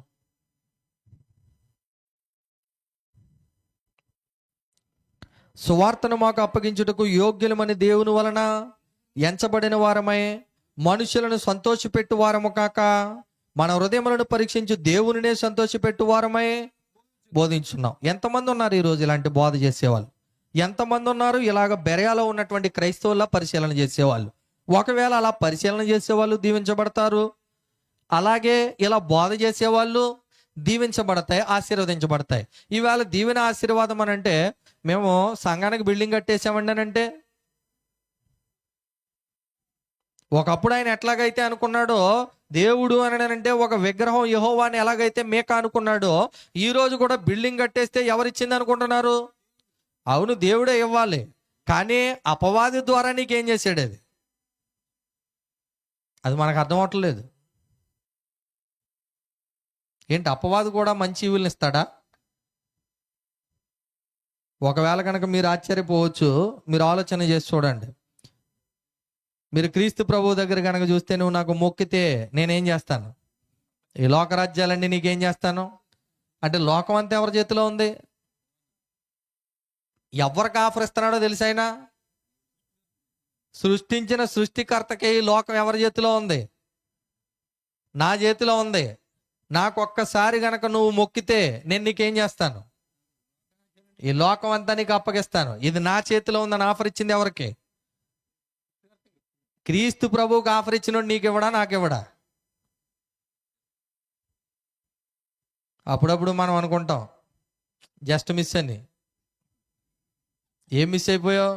సువార్తను మాకు అప్పగించుటకు యోగ్యులమని దేవుని వలన ఎంచబడిన వారమై మనుషులను సంతోషపెట్టు వారము కాక మన హృదయములను పరీక్షించి దేవునినే సంతోషపెట్టు వారమై బోధించున్నాం. ఎంతమంది ఉన్నారు ఈరోజు ఇలాంటి బోధ చేసేవాళ్ళు? ఎంతమంది ఉన్నారు ఇలాగ బెరయాలో ఉన్నటువంటి క్రైస్తవుల పరిశీలన చేసేవాళ్ళు? ఒకవేళ అలా పరిశీలన చేసేవాళ్ళు దీవించబడతారు, అలాగే ఇలా బోధ చేసేవాళ్ళు దీవించబడతాయి, ఆశీర్వదించబడతాయి. ఈవేళ దీవెన ఆశీర్వాదం అని అంటే, మేము సంఘానికి బిల్డింగ్ కట్టేసామండి అని అంటే, ఒకప్పుడు ఆయన ఎట్లాగైతే అనుకున్నాడో దేవుడు అని అంటే ఒక విగ్రహం యెహోవాని ఎలాగైతే మేక అనుకున్నాడో, ఈ రోజు కూడా బిల్డింగ్ కట్టేస్తే ఎవరిచ్చింది అనుకుంటున్నారు? అవును, దేవుడే ఇవ్వాలి, కానీ అపవాది ద్వారా నీకేం చేశాడు? అది మనకు అర్థం అవట్లేదు. ఏంటి, అపవాది కూడా మంచి ఈవుల్ని ఇస్తాడా? ఒకవేళ కనుక మీరు ఆశ్చర్యపోవచ్చు. మీరు ఆలోచన చేసి చూడండి. మీరు క్రీస్తు ప్రభువు దగ్గర కనుక చూస్తే, నువ్వు నాకు మొక్కితే నేనేం చేస్తాను? ఈ లోకరాజ్యాలన్నీ నీకేం చేస్తాను అంటే, లోకం అంతా ఎవరి చేతిలో ఉంది? ఎవరికి ఆఫర్ ఇస్తున్నాడో తెలుసైనా? సృష్టించిన సృష్టికర్తకి ఈ లోకం ఎవరి చేతిలో ఉంది? నా చేతిలో ఉంది. నాకు ఒక్కసారి గనక నువ్వు మొక్కితే నేను నీకేం చేస్తాను? ఈ లోకం అంతా నీకు అప్పగిస్తాను. ఇది నా చేతిలో ఉందని ఆఫర్ ఇచ్చింది ఎవరికి? క్రీస్తు ప్రభువుకి ఆఫర్ ఇచ్చినోడు నీకు ఇవ్వడా, నాకు ఇవ్వడా? అప్పుడప్పుడు మనం అనుకుంటాం జస్ట్ మిస్ అని. ఏం మిస్ అయిపోయావు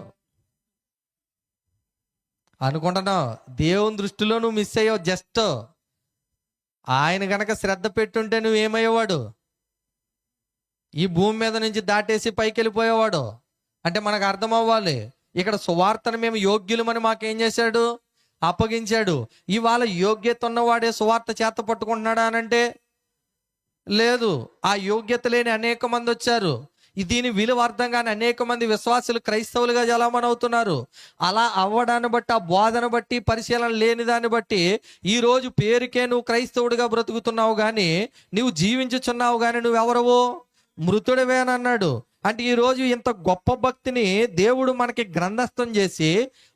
అనుకుంటున్నావు? దేవుని దృష్టిలో నువ్వు మిస్ అయ్యావు. జస్ట్ ఆయన గనక శ్రద్ధ పెట్టుంటే నువ్వు ఏమయ్యేవాడు? ఈ భూమి మీద నుంచి దాటేసి పైకి వెళ్ళిపోయేవాడు. అంటే మనకు అర్థం అవ్వాలి, ఇక్కడ సువార్తను మేము యోగ్యులమని మాకేం చేశాడు? అప్పగించాడు. ఇవాళ యోగ్యత ఉన్నవాడే సువార్త చేత పట్టుకుంటున్నాడా అనంటే లేదు. ఆ యోగ్యత లేని అనేక మంది వచ్చారు. దీని విలువ అర్థం కాని అనేక మంది విశ్వాసులు క్రైస్తవులుగా జలామణి అవుతున్నారు. అలా అవ్వడాన్ని బట్టి, ఆ బోధన బట్టి, పరిశీలన లేని దాన్ని బట్టి ఈ రోజు పేరుకే నువ్వు క్రైస్తవుడిగా బ్రతుకుతున్నావు, కానీ నువ్వు జీవించుచున్నావు, కానీ నువ్వెవరవు? మృతుడివేనన్నాడు. అంటే ఈరోజు ఇంత గొప్ప భక్తిని దేవుడు మనకి గ్రంథస్థం చేసి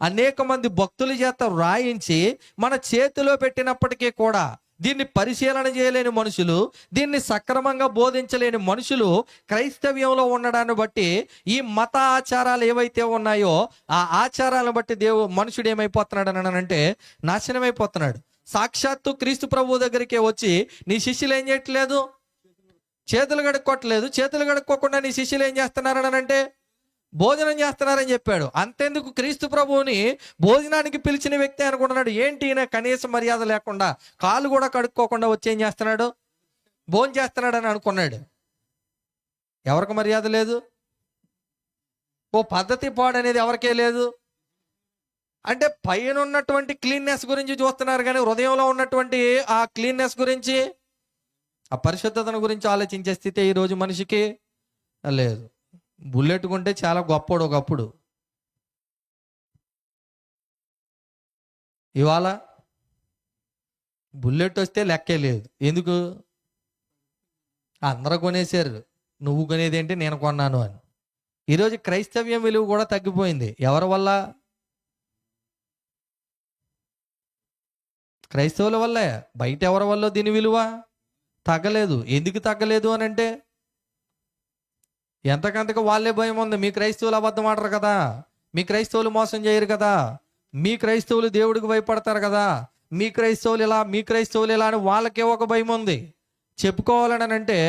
అనేక మంది భక్తుల చేత రాయించి మన చేతిలో పెట్టినప్పటికీ కూడా దీన్ని పరిశీలన చేయలేని మనుషులు, దీన్ని సక్రమంగా బోధించలేని మనుషులు క్రైస్తవ్యంలో ఉండడాన్ని బట్టి ఈ మత ఆచారాలు ఏవైతే ఉన్నాయో ఆ ఆచారాలను బట్టి మనుషుడు ఏమైపోతున్నాడు అని అంటే నాశనమైపోతున్నాడు. సాక్షాత్తు క్రీస్తు ప్రభువు దగ్గరికి వచ్చి నీ శిష్యులు ఏం చేయట్లేదు? చేతులు కడుక్కోవట్లేదు. చేతులు కడుక్కోకుండా నీ శిష్యులు ఏం చేస్తున్నారని అంటే భోజనం చేస్తున్నారని చెప్పాడు. అంతెందుకు, క్రీస్తు ప్రభువుని భోజనానికి పిలిచిన వ్యక్తి అనుకుంటున్నాడు. ఏంటి ఈయన కనీస మర్యాద లేకుండా కాళ్ళు కూడా కడుక్కోకుండా వచ్చి ఏం చేస్తున్నాడు? భోజనం చేస్తున్నాడు అని అనుకున్నాడు. ఎవరికి మర్యాద లేదు? ఓ పద్ధతి పాడు అనేది ఎవరికే లేదు. అంటే పైన ఉన్నటువంటి క్లీన్నెస్ గురించి చూస్తున్నారు, కానీ హృదయంలో ఉన్నటువంటి ఆ క్లీన్నెస్ గురించి, ఆ పరిశుద్ధతను గురించి ఆలోచించే స్థితి ఈరోజు మనిషికి లేదు. బుల్లెట్ కొంటే చాలా గొప్పోడు ఒకప్పుడు. ఇవాళ బుల్లెట్ వస్తే లెక్కే లేదు. ఎందుకు? అందరూ కొనేసారు, నువ్వు కొనేది ఏంటి, నేను కొన్నాను అని. ఈరోజు క్రైస్తవ్యం విలువ కూడా తగ్గిపోయింది. ఎవరి వల్ల? క్రైస్తవుల వల్లే. బయట ఎవరి వల్ల దీని విలువ తగ్గలేదు. ఎందుకు తగ్గలేదు అని అంటే ఎంతకంతకు వాళ్ళే భయం ఉంది. మీ క్రైస్తవులు అబద్ధం ఆడరు కదా, మీ క్రైస్తవులు మోసం చేయరు కదా, మీ క్రైస్తవులు దేవుడికి భయపడతారు కదా, మీ క్రైస్తవులు ఇలా అని వాళ్ళకే ఒక భయం ఉంది. చెప్పుకోవాలని అంటే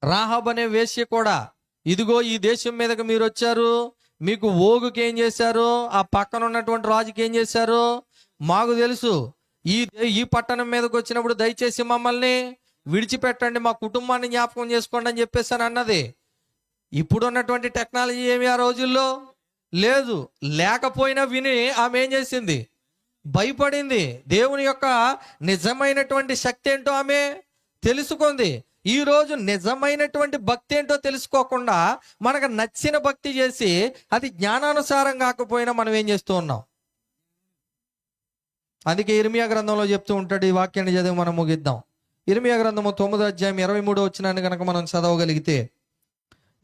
రాహాబ్ అనే వేశ్య కూడా, ఇదిగో ఈ దేశం మీదకి మీరు వచ్చారు, మీకు ఓగుకి ఏం చేశారు, ఆ పక్కన ఉన్నటువంటి రాజుకి ఏం చేశారు మాకు తెలుసు, ఈ పట్టణం మీదకి వచ్చినప్పుడు దయచేసి మమ్మల్ని విడిచిపెట్టండి, మా కుటుంబాన్ని జ్ఞాపకం చేసుకోండి అని చెప్పేసాను అన్నది. ఇప్పుడు ఉన్నటువంటి టెక్నాలజీ ఏమి ఆ రోజుల్లో లేదు. లేకపోయినా విని ఆమె ఏం చేసింది, భయపడింది. దేవుని యొక్క నిజమైనటువంటి శక్తి ఏంటో ఆమె తెలుసుకుంది. ఈరోజు నిజమైనటువంటి భక్తి ఏంటో తెలుసుకోకుండా మనకు నచ్చిన భక్తి చేసి అది జ్ఞానానుసారం కాకపోయినా మనం ఏం చేస్తూ ఉన్నాం. అందుకే ఇర్మియా గ్రంథంలో చెప్తూ ఉంటాడు. ఈ వాక్యాన్ని చదివి మనం ముగిద్దాం. ఇర్మియా గ్రంథము 9వ అధ్యాయం 23వ వచనాన్ని కనుక మనం చదవగలిగితే,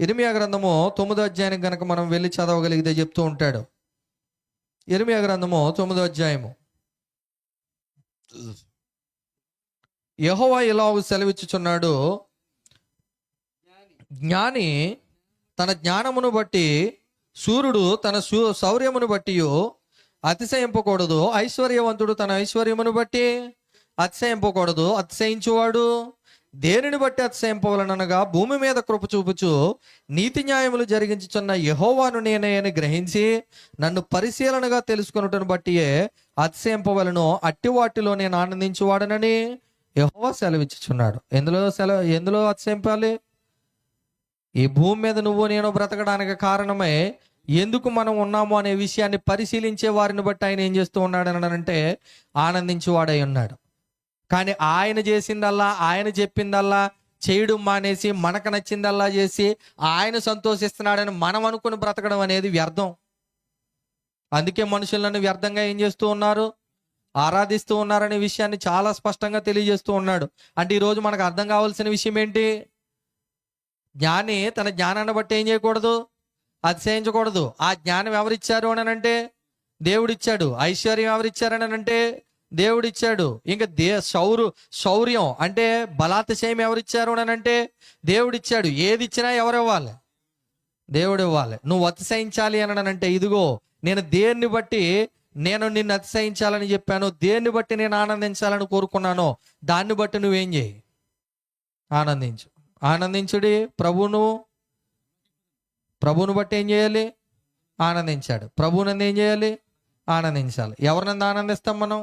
ఇర్మియా గ్రంథము 9వ అధ్యాయానికి కనుక మనం వెళ్ళి చదవగలిగితే చెప్తూ ఉంటాడు. ఇర్మియా గ్రంథము 9వ అధ్యాయము, యెహోవా ఇలాగు సెలవిచ్చుచున్నాడు, జ్ఞాని తన జ్ఞానమును బట్టి, సూర్యుడు తన శౌర్యమును బట్టి అతిశయింపకూడదు, ఐశ్వర్యవంతుడు తన ఐశ్వర్యమును బట్టి అతిశయింపకూడదు. అతిశయించువాడు దేనిని బట్టి అతిశయింపవలనగా, భూమి మీద కృప చూపుచు నీతి న్యాయములు జరిగించుచున్న యెహోవాను నేనే అని గ్రహించి నన్ను పరిశీలనగా తెలుసుకొనుటను బట్టియే అతిశయింపవలను, అట్టి వాటిలో నేను ఆనందించువాడనని యెహోవా సెలవిచ్చుచున్నాడు. ఎందులో అతిశయింపాలి? ఈ భూమి మీద నువ్వు నేను బ్రతకడానికి కారణమే ఎందుకు మనం ఉన్నాము అనే విషయాన్ని పరిశీలించే వారిని బట్టి ఆయన ఏం చేస్తూ ఉన్నాడు అని అంటే ఆనందించువాడై ఉన్నాడు. కానీ ఆయన చేసిందల్లా, ఆయన చెప్పిందల్లా చేయడం మానేసి మనకు నచ్చిందల్లా చేసి ఆయన సంతోషిస్తున్నాడని మనం అనుకుని బ్రతకడం అనేది వ్యర్థం. అందుకే మనుషులను వ్యర్థంగా ఏం చేస్తూ ఉన్నారు, ఆరాధిస్తూ ఉన్నారనే విషయాన్ని చాలా స్పష్టంగా తెలియజేస్తూ ఉన్నాడు. అంటే ఈరోజు మనకు అర్థం కావాల్సిన విషయం ఏంటి? జ్ఞాని తన జ్ఞానాన్ని బట్టి ఏం చేయకూడదు, అతిశయించకూడదు. ఆ జ్ఞానం ఎవరిచ్చారు అని అంటే దేవుడిచ్చాడు. ఐశ్వర్యం ఎవరిచ్చారని అంటే దేవుడిచ్చాడు. ఇంకా శౌర్యం అంటే బలాతిశయం ఎవరిచ్చారు అని అంటే దేవుడిచ్చాడు. ఏది ఇచ్చినా ఎవరు ఇవ్వాలి? దేవుడు ఇవ్వాలి. నువ్వు అతిశయించాలి అని అంటే, ఇదిగో నేను దేన్ని బట్టి నేను నిన్ను అతిశయించాలని చెప్పాను, దేన్ని బట్టి నేను ఆనందించాలని కోరుకున్నానో దాన్ని బట్టి నువ్వేం చేయి, ఆనందించు. ఆనందించుడి. ప్రభువును బట్టి ఏం చేయాలి? ఆనందించాడు. ప్రభువునందు ఏం చేయాలి? ఆనందించాలి. ఎవరినందు ఆనందిస్తాం మనం?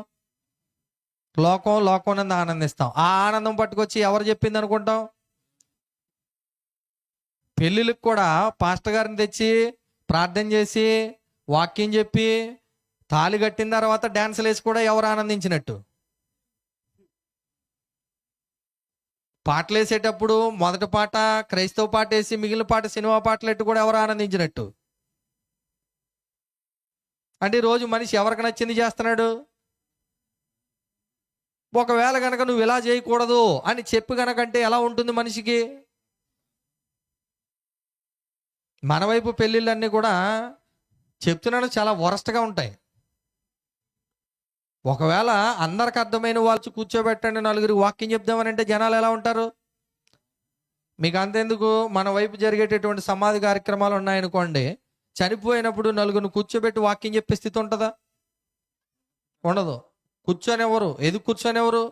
లోకం నందు ఆనందిస్తాం. ఆ ఆనందం పట్టుకొచ్చి ఎవరు చెప్పింది అనుకుంటాం? పెళ్ళిళ్ళకి కూడా పాస్టర్ గారిని తెచ్చి ప్రార్థన చేసి వాక్యం చెప్పి తాళి కట్టిన తర్వాత డ్యాన్సులు వేసి కూడా ఎవరు ఆనందించినట్టు? పాటలు వేసేటప్పుడు మొదటి పాట క్రైస్తవ పాట వేసి మిగిలిన పాట సినిమా పాటలు ఎట్టు కూడా ఎవరు ఆనందించినట్టు? అంటే రోజు మనిషి ఎవరికి నచ్చింది చేస్తున్నాడు. ఒకవేళ కనుక నువ్వు ఇలా చేయకూడదు అని చెప్పి కనుకంటే ఎలా ఉంటుంది మనిషికి? మన వైపు పెళ్ళిళ్ళన్నీ కూడా చెప్తున్నాను చాలా వరస్ట్గా ఉంటాయి. ఒకవేళ అందరికి అర్థమైన వాళ్ళు కూర్చోబెట్టండి, నలుగురికి వాక్యం చెప్దామని అంటే జనాలు ఎలా ఉంటారు? మీకు అంతెందుకు, మన వైపు జరిగేటటువంటి సమాధి కార్యక్రమాలు ఉన్నాయనుకోండి, చనిపోయినప్పుడు నలుగురిని కూర్చోబెట్టి వాక్యం చెప్పే స్థితి ఉంటుందా? ఉండదు. కూర్చొనేవారు. ఎందుకు కూర్చొనేవారు?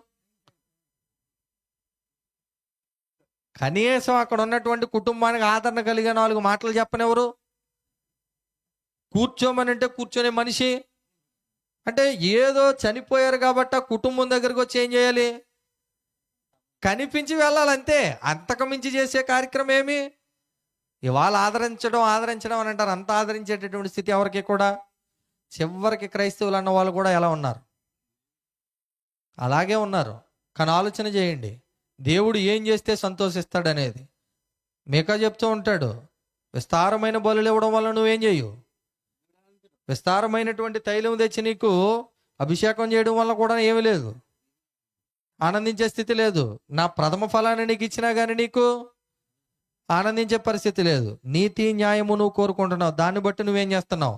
కనీసం అక్కడ ఉన్నటువంటి కుటుంబానికి ఆదరణ కలిగే 4 మాటలు చెప్పనివ్వరు. కూర్చోమని అంటే కూర్చొనే మనిషి అంటే ఏదో చనిపోయారు కాబట్టి ఆ కుటుంబం దగ్గరకు వచ్చి ఏం చేయాలి? కనిపించి వెళ్ళాలంతే. అంతకు మించి చేసే కార్యక్రమం ఏమి? ఇవాళ ఆదరించడం అని అంటారు. అంత ఆదరించేటటువంటి స్థితి ఎవరికి కూడా? చివరికి క్రైస్తవులు అన్న వాళ్ళు కూడా ఎలా ఉన్నారు? అలాగే ఉన్నారు. కానీ ఆలోచన చేయండి, దేవుడు ఏం చేస్తే సంతోషిస్తాడనేది. మీకా చెప్తూ ఉంటాడు, విస్తారమైన బలులు ఇవ్వడం వల్ల నువ్వేం చేయు, విస్తారమైనటువంటి తైలం తెచ్చి నీకు అభిషేకం చేయడం వల్ల కూడా ఏమీ లేదు, ఆనందించే స్థితి లేదు. నా ప్రథమ ఫలాన్ని నీకు ఇచ్చినా కానీ నీకు ఆనందించే పరిస్థితి లేదు. నీతి న్యాయము నువ్వు కోరుకుంటున్నావు, దాన్ని బట్టి నువ్వేం చేస్తున్నావు?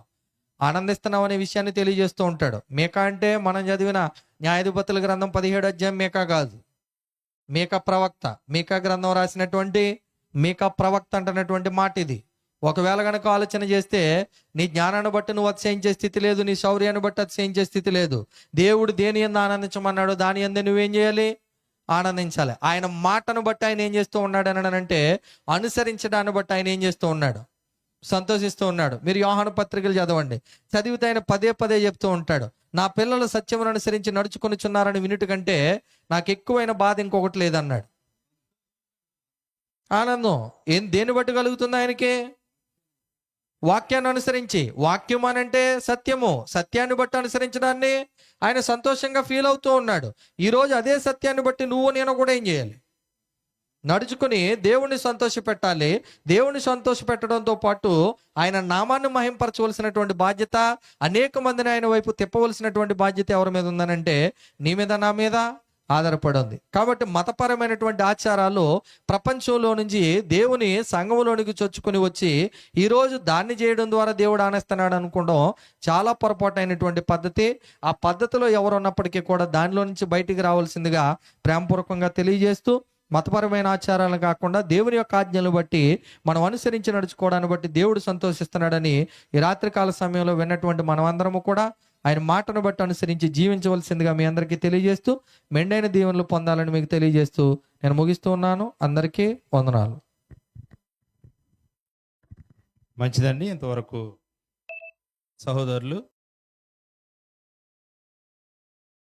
ఆనందిస్తున్నావు అనే విషయాన్ని తెలియజేస్తూ ఉంటాడు. మీకా అంటే మనం చదివిన న్యాయాధిపతుల గ్రంథం 17వ అధ్యాయం మీకా కాదు. మీకా ప్రవక్త, మీకా గ్రంథం రాసినటువంటి మీకా ప్రవక్త అంటున్నటువంటి మాట ఇది. ఒకవేళ కనుక ఆలోచన చేస్తే నీ జ్ఞానాన్ని బట్టి నువ్వు అతిశయించే స్థితి లేదు, నీ శౌర్యాన్ని బట్టి అతిశయించే స్థితి లేదు. దేవుడు దేని యందు ఆనందించమన్నాడు, దాని యందు నువ్వేం చేయాలి? ఆనందించాలి. ఆయన మాటను బట్టి ఆయన ఏం చేస్తూ ఉన్నాడు అని అంటే, అనుసరించడాన్ని బట్టి ఆయన ఏం చేస్తూ ఉన్నాడు? సంతోషిస్తూ ఉన్నాడు. మీరు యోహాను పత్రికలు చదవండి, చదివితే ఆయన పదే పదే చెప్తూ ఉంటాడు, నా పిల్లలు సత్యమును అనుసరించి నడుచుకొనిచున్నారని వినుట కంటే నాకు ఎక్కువైన బాధ ఇంకొకటి లేదన్నాడు. ఆనందం దేన్ని బట్టి కలుగుతుంది ఆయనకి? వాక్యాన్ని అనుసరించి. వాక్యం అని అంటే సత్యము, సత్యాన్ని బట్టి అనుసరించడాన్ని ఆయన సంతోషంగా ఫీల్ అవుతూ ఉన్నాడు. ఈరోజు అదే సత్యాన్ని బట్టి నువ్వు నేను కూడా ఏం చేయాలి? నడుచుకుని దేవుణ్ణి సంతోష పెట్టాలి. దేవుణ్ణి సంతోష పెట్టడంతో పాటు ఆయన నామాన్ని మహింపరచవలసినటువంటి బాధ్యత, అనేక మందిని ఆయన వైపు తిప్పవలసినటువంటి బాధ్యత ఎవరి మీద ఉందనంటే నీ మీద, నా మీద ఆధారపడి ఉంది. కాబట్టి మతపరమైనటువంటి ఆచారాలు ప్రపంచంలో నుంచి దేవుని సంఘంలోనికి చొచ్చుకొని వచ్చి ఈరోజు దాన్ని చేయడం ద్వారా దేవుడు ఆనేస్తున్నాడు అనుకోవడం చాలా పొరపాటైనటువంటి పద్ధతి. ఆ పద్ధతిలో ఎవరు ఉన్నప్పటికీ కూడా దానిలో నుంచి బయటికి రావాల్సిందిగా ప్రేమపూర్వకంగా తెలియజేస్తూ, మతపరమైన ఆచారాలను కాకుండా దేవుని యొక్క ఆజ్ఞలను బట్టి మనం అనుసరించి నడుచుకోవడాన్ని బట్టి దేవుడు సంతోషిస్తున్నాడని ఈ రాత్రికాల సమయంలో విన్నటువంటి మనమందరము కూడా ఆయన మాటను బట్టి అనుసరించి జీవించవలసిందిగా మీ అందరికీ తెలియజేస్తూ, మెండైన దీవెనలు పొందాలని మీకు తెలియజేస్తూ నేను ముగిస్తూ ఉన్నాను. అందరికీ వందనాలు. మంచిదండి. ఇంతవరకు సహోదరులు